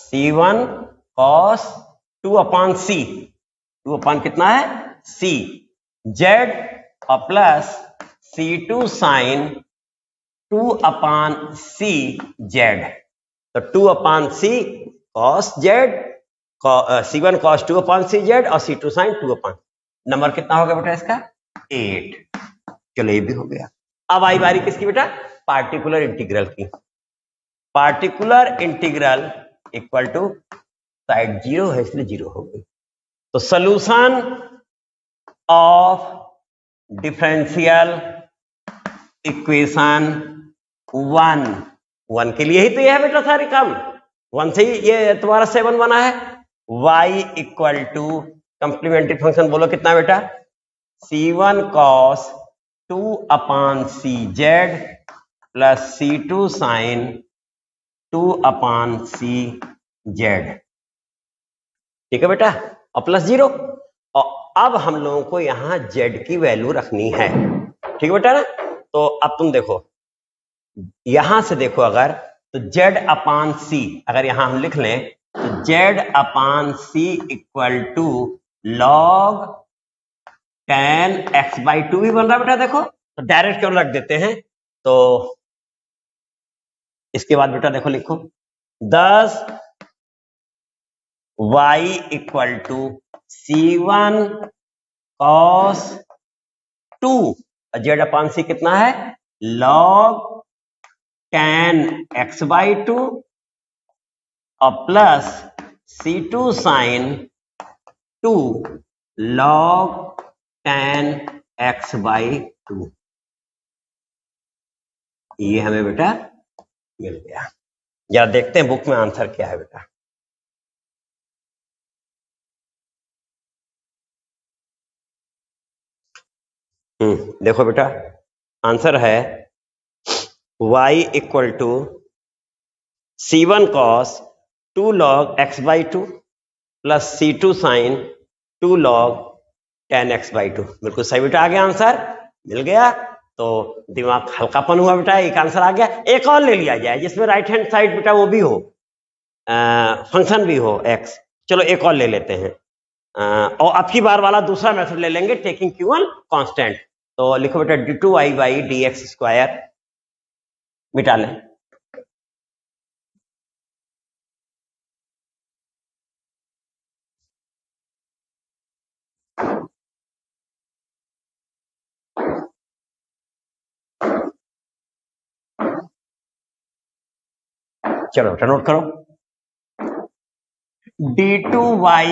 C1 cos 2 upon C, 2 अपान कितना है C, जेड और plus C2 sine 2 upon C Z, तो 2 upon C cos Z, C1 cos 2 upon C Z और C2 साइन 2 अपान, नंबर कितना होगा बेटा इसका 8। चलो ये भी हो गया। अब आई बारी किसकी बेटा, पार्टिकुलर इंटीग्रल की। Particular integral equal to, side 0 है इसलिए 0 हो गई, तो सॉल्यूशन ऑफ डिफरेंशियल इक्वेशन 1 के लिए ही तो यह है बेटा सारी काम, 1 से ही ये तुम्हारा 7 बना है। y equal to complementary function बोलो कितना बेटा, C1 cos 2 upon C Z plus C2 sine 2 upon C Z, ठीक है बेटा, और प्लस 0। और अब हम लोगों को यहां z की वैल्यू रखनी है, ठीक है बेटा ना। तो अब तुम देखो, यहां से देखो अगर, तो z अपान c अगर यहां हम लिख लें तो z upon c equal to log tan x/2 भी बन रहा है बेटा, देखो तो डायरेक्ट क्यों रख देते हैं, तो इसके बाद बेटा देखो लिखो 10 y equal to C1 cos 2, z upon c कितना है log tan x/2 और plus C2 sine 2 log tan x/2, ये हमें बेटा मिल गया। जरा देखते हैं बुक में आंसर क्या है बेटा। देखो बेटा आंसर है y equal to C1 cos 2 log x/2 plus C2 sine 2 log tan x/2, बिल्कुल सही बेटा, आ गया आंसर, मिल गया। तो दिमाग हल्कापन हुआ बेटा, एक आंसर आ गया। एक और ले लिया जाए जिसमें राइट हैंड साइड बेटा वो भी हो, फंक्शन भी हो x, चलो एक और ले लेते हैं, और अब की बार वाला दूसरा मेथड ले लेंगे टेकिंग Q1 कांस्टेंट। तो लिखो बेटा d2y/dx² मिटा लें, चलो बेटा नोट करो, d2y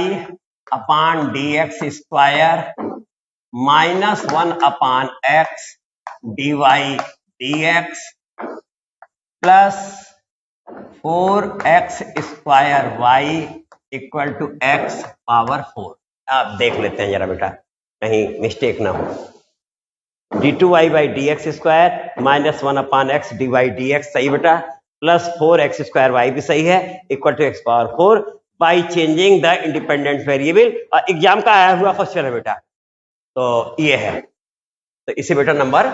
upon dx² minus 1 upon x dy dx plus 4x² y equal to x power 4। आप देख लेते हैं जरा बेटा कहीं मिस्टेक ना हो, d2y/dx² minus 1 upon x dy dx सही बेटा, प्लस 4x² y भी सही है, equal to x power 4 by changing the independent variable. और एग्जाम का आया हुआ क्वेश्चन है बेटा, तो ये है, तो इसे बेटा नंबर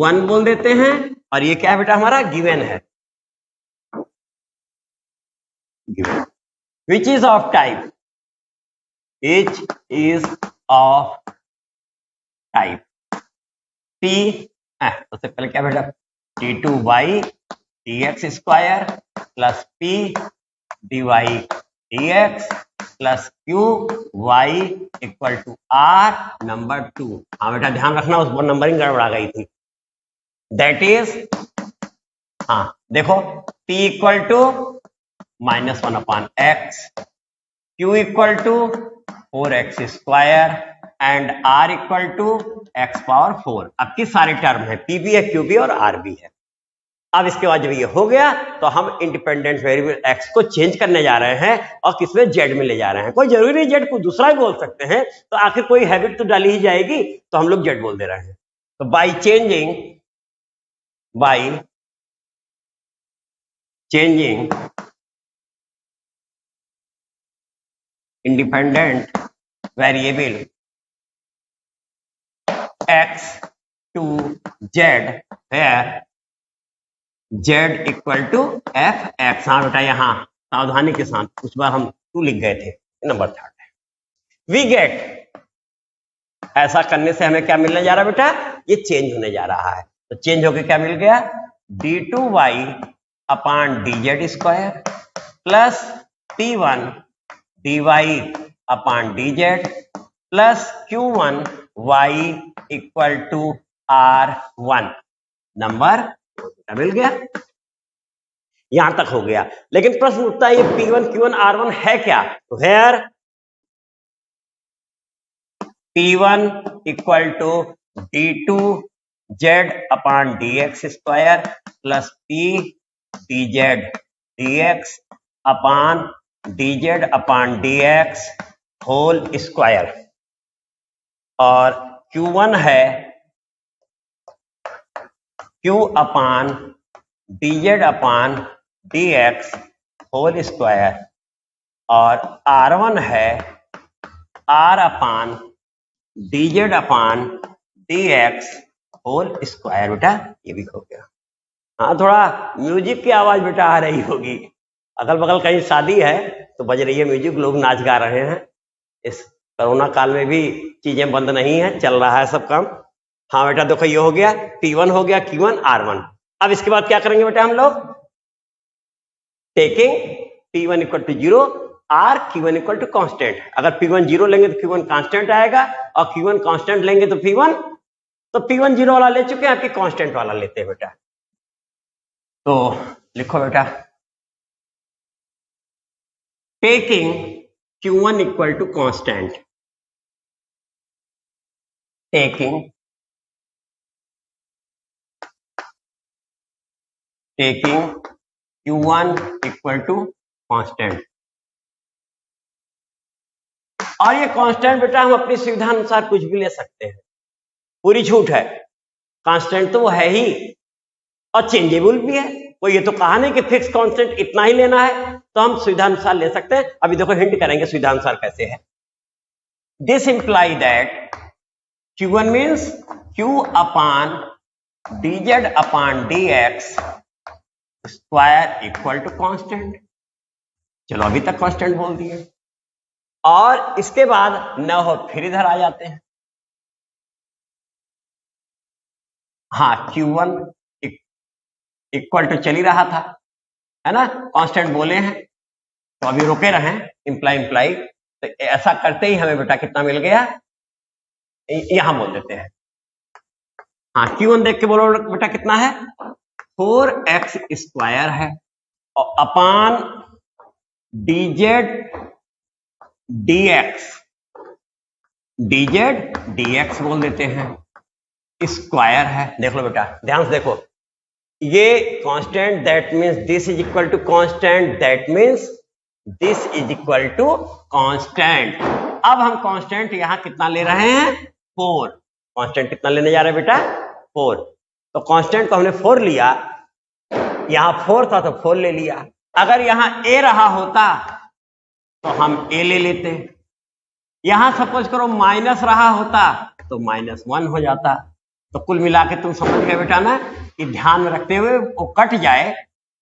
1 बोल देते हैं। और ये क्या है बेटा हमारा गिवन है, given which is of type, which is of type p, सबसे पहले क्या बेटा d2y/dx² plus p dy dx plus qy equal to r number 2। हाँ बेटा ध्यान रखना उस पर नंबरिंग गड़बड़ा गई थी, दैट इज, हाँ देखो p equal to -1 upon x, q equal to 4x² and r equal to x power 4। अब किस सारे टर्म है, p भी है, q भी और r भी है। अब इसके बाद जब ये हो गया तो हम इंडिपेंडेंट वेरिएबल x को चेंज करने जा रहे हैं और किसमें z में ले जा रहे हैं। कोई जरूरी नहीं z को दूसरा ही बोल सकते हैं, तो आखिर कोई हैबिट तो डाली ही जाएगी, तो हम लोग z बोल दे रहे हैं। तो by changing independent variable x to z where z equal to f x. हाँ बेटा यहाँ सावधानी के साथ, उस बार हम 2 लिख गए थे, नंबर 3 है। वी गेट, ऐसा करने से हमें क्या मिलने जा रहा है बेटा, ये चेंज होने जा रहा है। तो चेंज होके क्या मिल गया, d2y upon dz square plus p1 dy upon dz plus q1 y equal to r1। Number मिल गया, यहां तक हो गया। लेकिन प्रश्न उठता है ये p1 q1 r1 है क्या, तो here p1 equal to d2z upon dx square plus p dz dx upon dz upon dx whole square, और q1 है q upon dz upon dx whole square, और r1 है r upon dz upon dx whole square. बेटा ये भी हो गया। हाँ, थोड़ा म्यूजिक की आवाज बेटा आ रही होगी, अगल बगल कहीं शादी है तो बज रही है म्यूजिक, लोग नाच गा रहे हैं। इस कोरोना काल में भी चीजें बंद नहीं है, चल रहा है सब काम। हाँ बेटा देखो ये हो गया, P1 हो गया, Q1 R1। अब इसके बाद क्या करेंगे बेटा हम लोग, taking P1 equal to 0 R Q1 equal to constant. अगर P1 0 लेंगे तो Q1 कांस्टेंट आएगा, और Q1 कांस्टेंट लेंगे तो P1 0 वाला ले चुके हैं, आपकी कांस्टेंट वाला लेते हैं बेटा। तो लिखो बेटा, taking Q1 equal to constant, taking Q1 equal to constant. और ये कांस्टेंट बेटा हम अपनी सुविधा अनुसार कुछ भी ले सकते हैं, पूरी छूट है। कांस्टेंट तो वो है ही, और चेंजेबल भी है। कोई ये तो कहा नहीं कि फिक्स कांस्टेंट इतना ही लेना है, तो हम सुविधा अनुसार ले सकते हैं। अभी देखो हिंट करेंगे सुविधा अनुसार कैसे है। This imply that Q1 means Q upon dz upon dx square equal to constant. चलो अभी तक कांस्टेंट बोल दिए, और इसके बाद न हो फिर इधर आ जाते हैं। हाँ, Q1 इक्वल टू चल ही रहा था, है ना, कांस्टेंट बोले हैं तो अभी रुके रहे, इंप्लाई। तो ऐसा करते ही हमें बेटा कितना मिल गया, यहां बोल देते हैं। हाँ, Q1 देख के बोलो बेटा कितना है, 4x स्क्वायर है, और अपान dz dx बोल देते हैं, स्क्वायर है। देख लो बेटा, ध्यान से देखो, ये constant, that means this is equal to constant, that means this is equal to constant. अब हम कांस्टेंट यहां कितना ले रहे हैं, 4। कांस्टेंट कितना लेने जा रहे हैं बेटा, 4। तो कांस्टेंट को हमने 4 लिया, यहां 4 था तो 4 ले लिया। अगर यहां a रहा होता तो हम a ले लेते, यहां सपोज करो माइनस रहा होता तो -1 हो जाता। तो कुल मिला के तुम समझ गए बेटा ना, कि ध्यान में रखते हुए वो कट जाए,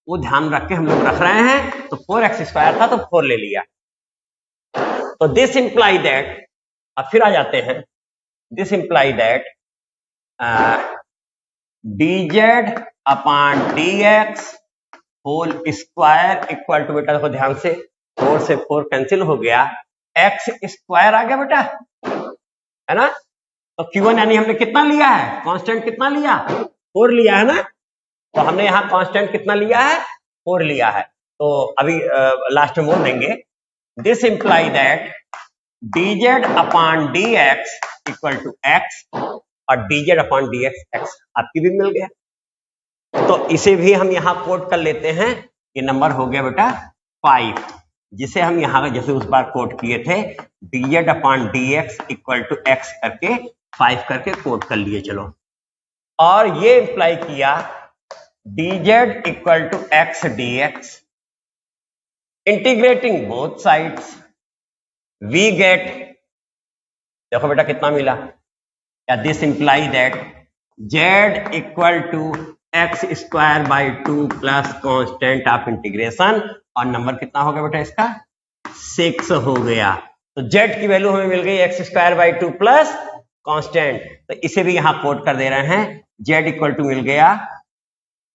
वो ध्यान रख के हम लोग रख रहे हैं। तो 4x स्क्वायर था तो 4 ले लिया। तो दिस इंप्लाई दैट, अब फिर आ जाते हैं, this imply that dz upon dx whole square equal to, बेटा देखो ध्यान से, 4 से 4 कैंसिल हो गया, x स्क्वायर आ गया बेटा, है ना। तो Q1 यानी हमने कितना लिया है, कांस्टेंट कितना लिया, 4 लिया है ना। तो हमने यहाँ कांस्टेंट कितना लिया है, 4 लिया है। तो अभी लास्ट में बोल देंगे, this imply that dz upon dx equal to x, और dz अपान dx x आपकी भी मिल गया। तो इसे भी हम यहाँ कोट कर लेते हैं, ये नंबर हो गया बेटा 5, जिसे हम यहाँ जैसे उस बार कोट किए थे, dz upon dx equal to x करके 5 करके कोट कर लिए। चलो, और ये इंप्लाई किया dz equal to x dx, integrating both sides, we get, देखो बेटा कितना मिला, या this imply that z equal to x square by 2 plus constant of integration, और नंबर कितना हो गया बेटा इसका 6 हो गया। तो z की वैल्यू हमें मिल गई x square by 2 plus constant, तो इसे भी यहां कोट कर दे रहे हैं, z इक्वल टू मिल गया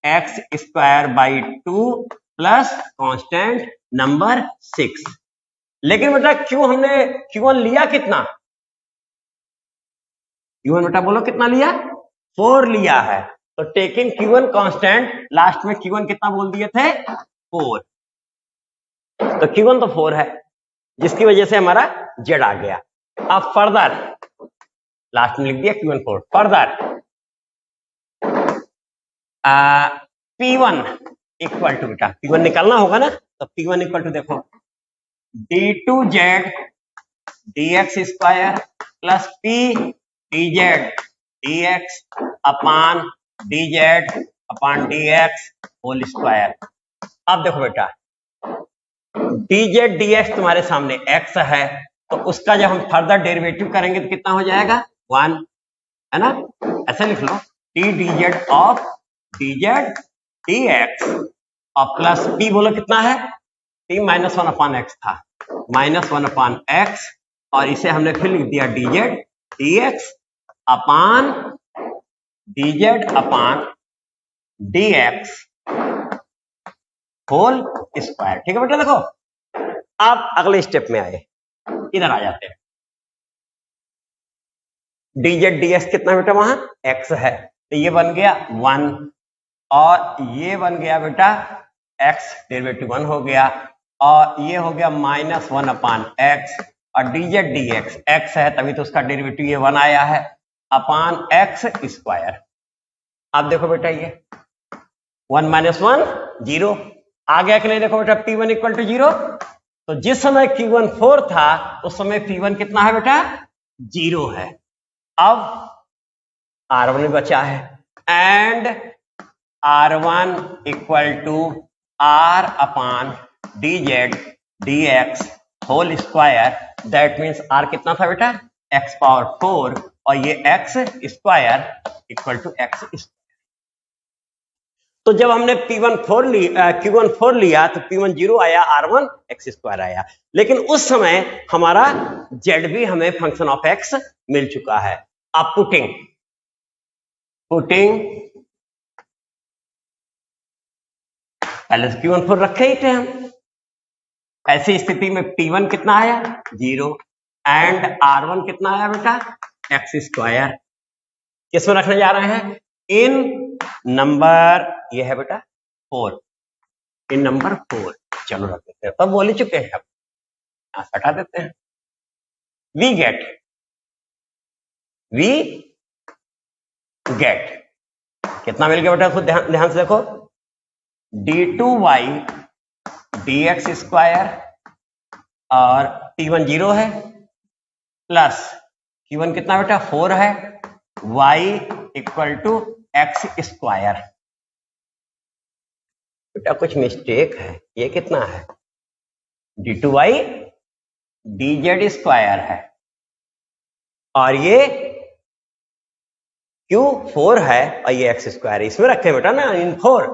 x square by 2 plus constant number 6। लेकिन बेटा क्यों हमने Q1 लिया कितना, Q1 बेटा बोलो कितना लिया, 4 लिया है। तो टेकिंग Q1 कांस्टेंट, लास्ट में Q1 कितना बोल दिए थे 4, तो Q1 तो 4 है, जिसकी वजह से हमारा z आ गया। अब फर्दर लास्ट में लिख दिया Q1 4। Further P1 equal to, बेटा P1 निकालना होगा ना, तो P1 इक्वल टू देखो d2z dx square plus p dz dx upon dz upon dx whole square. अब देखो बेटा dz dx तुम्हारे सामने x है, तो उसका जब हम फर्दर डेरिवेटिव करेंगे तो कितना हो जाएगा 1, है ना, ऐसे लिख लो d dz of dz dx और प्लस p बोलो कितना है, t माइनस 1 अपान x था, माइनस 1 अपान x, और इसे हमने फिर लिख दिया dz dx upon dz upon dx whole square. ठीक है बेटा, देखो आप अगले स्टेप में आए, इधर आ जाते हैं। dz dx कितना बेटा वहां x है, तो ये बन गया 1 और ये बन गया बेटा x डेरिवेटिव 1 हो गया, और ये हो गया माइनस 1 अपान x, और dz dx x है तभी तो उसका डेरिवेटिव ये 1 आया है अपान x स्क्वायर। अब देखो बेटा ये 1 माइनस 1 0 आ गया कि नहीं, देखो बेटा P1 इक्वल टू 0, तो जिस समय Q1 4 था उस समय P1 कितना है बेटा 0 है। अब R1 भी बचा है, and R1 equal to R upon dz dx whole square, that means R कितना था बेटा x पावर 4 और ये x square equal to x square. तो जब हमने Q1 4 लिया तो P1 0 आया, R1 x स्क्वायर आया, लेकिन उस समय हमारा z भी हमें फंक्शन ऑफ x मिल चुका है। अब पुटिंग पहले से Q1 4 रखे ही थे हम, ऐसी स्थिति में P1 कितना आया 0 एंड R1 कितना आया बेटा x स्क्वायर। किसमें रखने जा रहे हैं, इन नंबर, ये है बेटा 4, इन नंबर 4, चलो रख देते हैं, तब बोल ही चुके हैं, अब हटा देते हैं। वी गेट कितना मिल गया बेटा, खुद ध्यान से देखो, d2y dx स्क्वायर और P1 0 है, प्लस Q1 कितना बेटा 4 है, y equal to x square. बेटा कुछ मिस्टेक है, ये कितना है d2y dz स्क्वायर है, और ये Q4 है और ये x स्क्वायर है, इसमें रखे बेटा ना इन 4,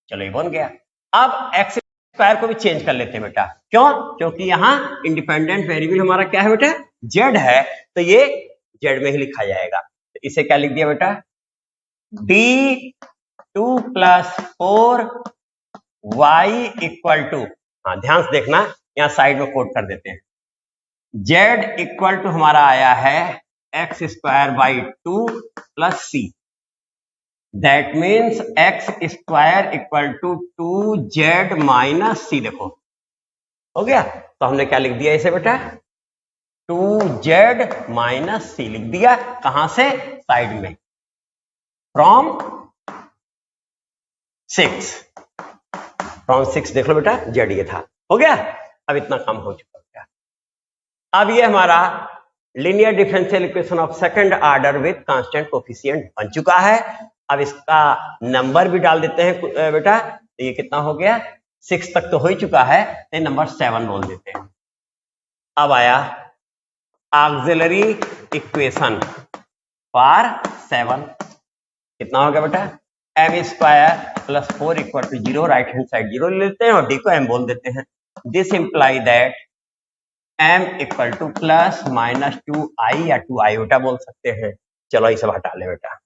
चलो ये बन गया। अब x स्क्वायर को भी चेंज कर लेते हैं बेटा, क्यों, क्योंकि यहाँ इंडिपेंडेंट वेरिएबल हमारा क्या है बेटा z है, तो ये z में ही लिखा जाएगा। तो इसे क्या लिख दिया बेटा d2 plus 4 y equal to, हाँ ध्यान से देखना यहाँ साइड में कोट कर देते हैं, z इक्वल टू हमारा आया है x square by 2 plus c, that means x square equal to 2z minus c। देखो हो गया, तो हमने क्या लिख दिया इसे बेटा 2z माइनस c लिख दिया, कहां से साइड में, फ्रॉम 6 देख लो बेटा z ये था, हो गया। अब इतना काम हो चुका है। अब ये हमारा linear differential equation of second order with constant coefficient बन चुका है। अब इसका नंबर भी डाल देते हैं बेटा, तो ये कितना हो गया 6 तक तो हो ही चुका है, तो नंबर 7 बोल देते हैं। अब आया ऑक्सिलरी इक्वेशन फॉर 7, कितना हो गया बेटा, m square plus 4 equal to 0, right hand side 0 ले लेते हैं और d को m बोल देते हैं। This imply that m equal to plus minus 2i या 2 आयोटा बोल सकते हैं। चलो इसे हटा ले बेटा,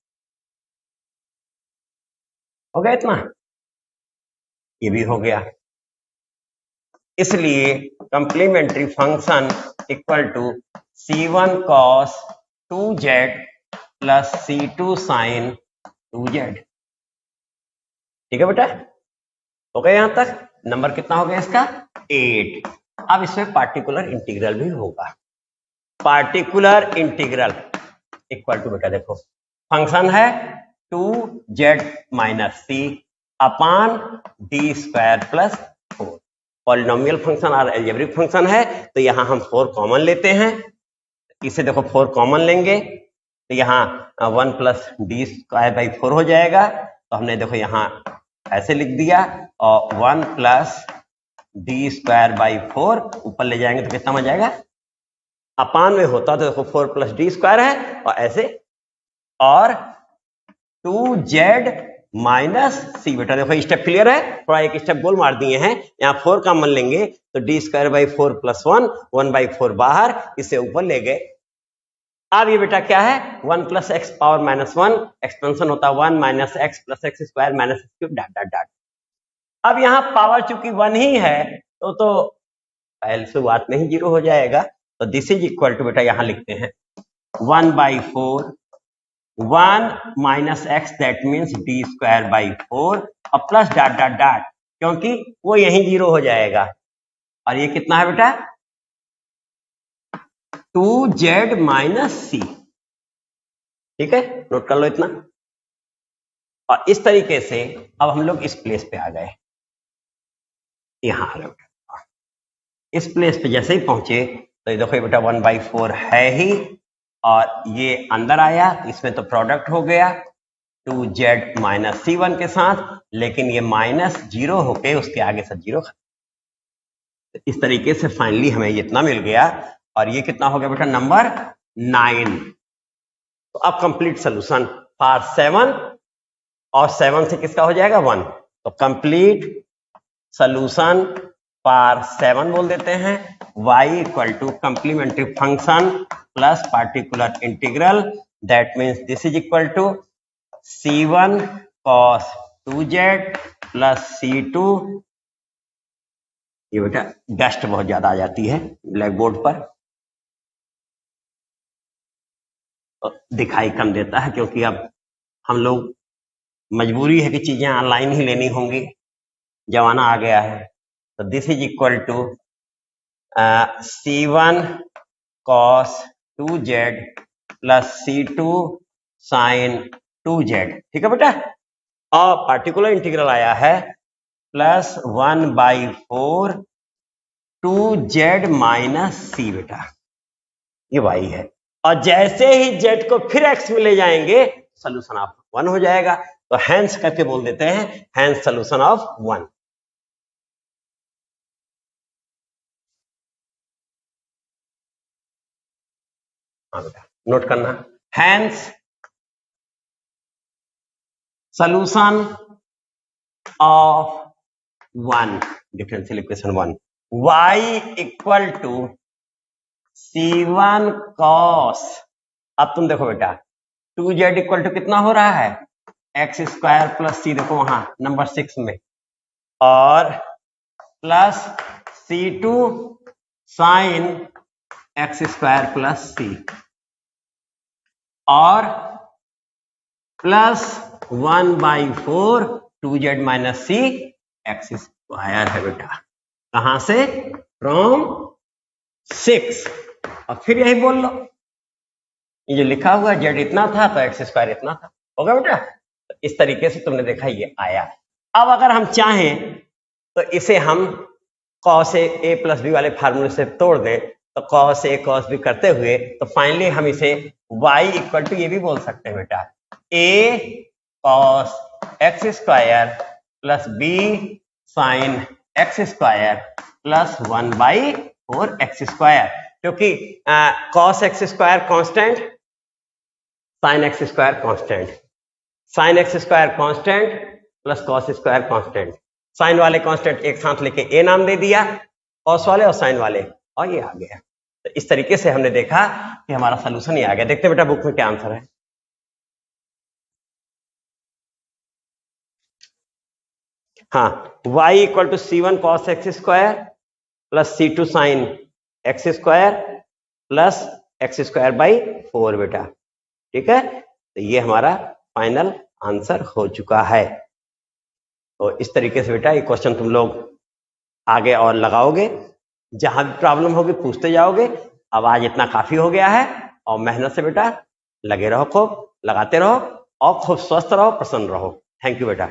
हो गया इतना, ये भी हो गया। इसलिए complementary function equal to c1 cos 2z plus c2 sin 2z। ठीक है बेटा, हो गया यहां तक। नंबर कितना हो गया इसका, 8। अब इसमें पार्टिकुलर इंटीग्रल भी होगा। पार्टिकुलर इंटीग्रल इक्वल टू बेटा देखो, फंक्शन है 2z minus C upon D square plus 4। Polynomial function और अलजेब्रिक फंक्शन है, तो यहां हम 4 कॉमन लेते हैं। इसे देखो 4 कॉमन लेंगे तो यहाँ 1 प्लस डी स्क्वायर बाई 4 हो जाएगा। तो हमने देखो यहाँ ऐसे लिख दिया, और 1 प्लस डी स्क्वायर बाई 4 ऊपर ले जाएंगे तो कितना बन जाएगा, अपान में होता तो देखो 4 प्लस डी स्क्वायर है और ऐसे, और 2z माइनस सी। बेटा देखो स्टेप क्लियर है, थोड़ा एक स्टेप गोल मार दिए हैं। यहाँ 4 का मन लेंगे तो D square by 4 plus 1, 1 by 4 बाहर, इसे ऊपर ले गए। अब ये बेटा क्या है, 1 plus x power minus 1, expansion होता है 1 minus x plus x square minus x cube dot dot dot. अब यहाँ पावर चूंकि 1 ही है तो पहले शुरुआत में ही 0 हो जाएगा। तो दिस इज इक्वल टू बेटा यहाँ लिखते हैं 1 by 4 1 minus x, that means D square by 4 और प्लस डॉट डॉट डॉट, क्योंकि वो यही 0 हो जाएगा। और ये कितना है बेटा, 2z माइनस सी। ठीक है, नोट कर लो इतना। और इस तरीके से अब हम लोग इस प्लेस पे आ गए, यहां आ गए। इस प्लेस पे जैसे ही पहुंचे तो ये देखो बेटा 1 बाई 4 है ही, और ये अंदर आया तो इसमें तो प्रोडक्ट हो गया 2z माइनस C1 के साथ, लेकिन ये माइनस 0 होके उसके आगे सब 0 खत्म। इस तरीके से फाइनली हमें इतना मिल गया। और ये कितना हो गया बेटा, नंबर 9। तो अब कंप्लीट सोल्यूशन फॉर 7, और 7 से किसका हो जाएगा 1, तो कंप्लीट सोल्यूशन फॉर 7 बोल देते हैं। y equal to complementary function plus particular integral, that means this is equal to c1 cos 2z plus c2। ये बेटा डस्ट बहुत ज्यादा आ जाती है ब्लैक बोर्ड पर, दिखाई कम देता है, क्योंकि अब हम लोग मजबूरी है कि चीजें ऑनलाइन ही लेनी होंगी, जमाना आ गया है। तो this is equal to c1 cos 2z plus c2 sin 2z। ठीक है बेटा, और पार्टिकुलर इंटीग्रल आया है प्लस 1 बाई 4 2z माइनस सी। बेटा ये y है, और जैसे ही z को फिर x में ले जाएंगे सोल्यूशन ऑफ 1 हो जाएगा। तो हैंस करके बोल देते हैं, हैंस सोल्यूशन ऑफ 1। हाँ बेटा नोट करना, hence solution of 1, differential equation 1, y equal to c1 cos। अब तुम देखो बेटा 2z इक्वल टू कितना हो रहा है, एक्स स्क्वायर प्लस सी, देखो वहां नंबर 6 में, और plus c2 sine x square plus C, और plus 1 by 4 2z minus C x square है बेटा। कहां से, फ्रॉम 6। और फिर यही बोल लो, ये जो लिखा हुआ z इतना था तो एक्स स्क्वायर इतना था, होगा बेटा। तो इस तरीके से तुमने देखा ये आया। अब अगर हम चाहें तो इसे हम cos a प्लस बी वाले फार्मूले से तोड़ दें, तो cos a cos b करते हुए तो फाइनली हम इसे y इक्वल टू ये भी बोल सकते हैं बेटा, a cos x square plus b sine x square plus 1 by 4x², क्योंकि cos x² constant, sin x² constant, sin x² constant plus cos² constant, sine वाले कांस्टेंट एक साथ लेके a नाम दे दिया, cos वाले और sin वाले, और ये आ गया। तो इस तरीके से हमने देखा कि हमारा सोल्यूशन ये आ गया। देखते बेटा बुक में क्या आंसर है। हाँ, y equal to C1 cos x² plus C2 sin x² plus x²/4 बेटा, ठीक है। तो ये हमारा फाइनल आंसर हो चुका है। तो इस तरीके से बेटा ये क्वेश्चन तुम लोग आगे और लगाओगे, जहां भी प्रॉब्लम होगी पूछते जाओगे। अब आज इतना काफी हो गया है, और मेहनत से बेटा लगे रहो, खूब लगाते रहो, और खूब स्वस्थ रहो, प्रसन्न रहो। थैंक यू बेटा।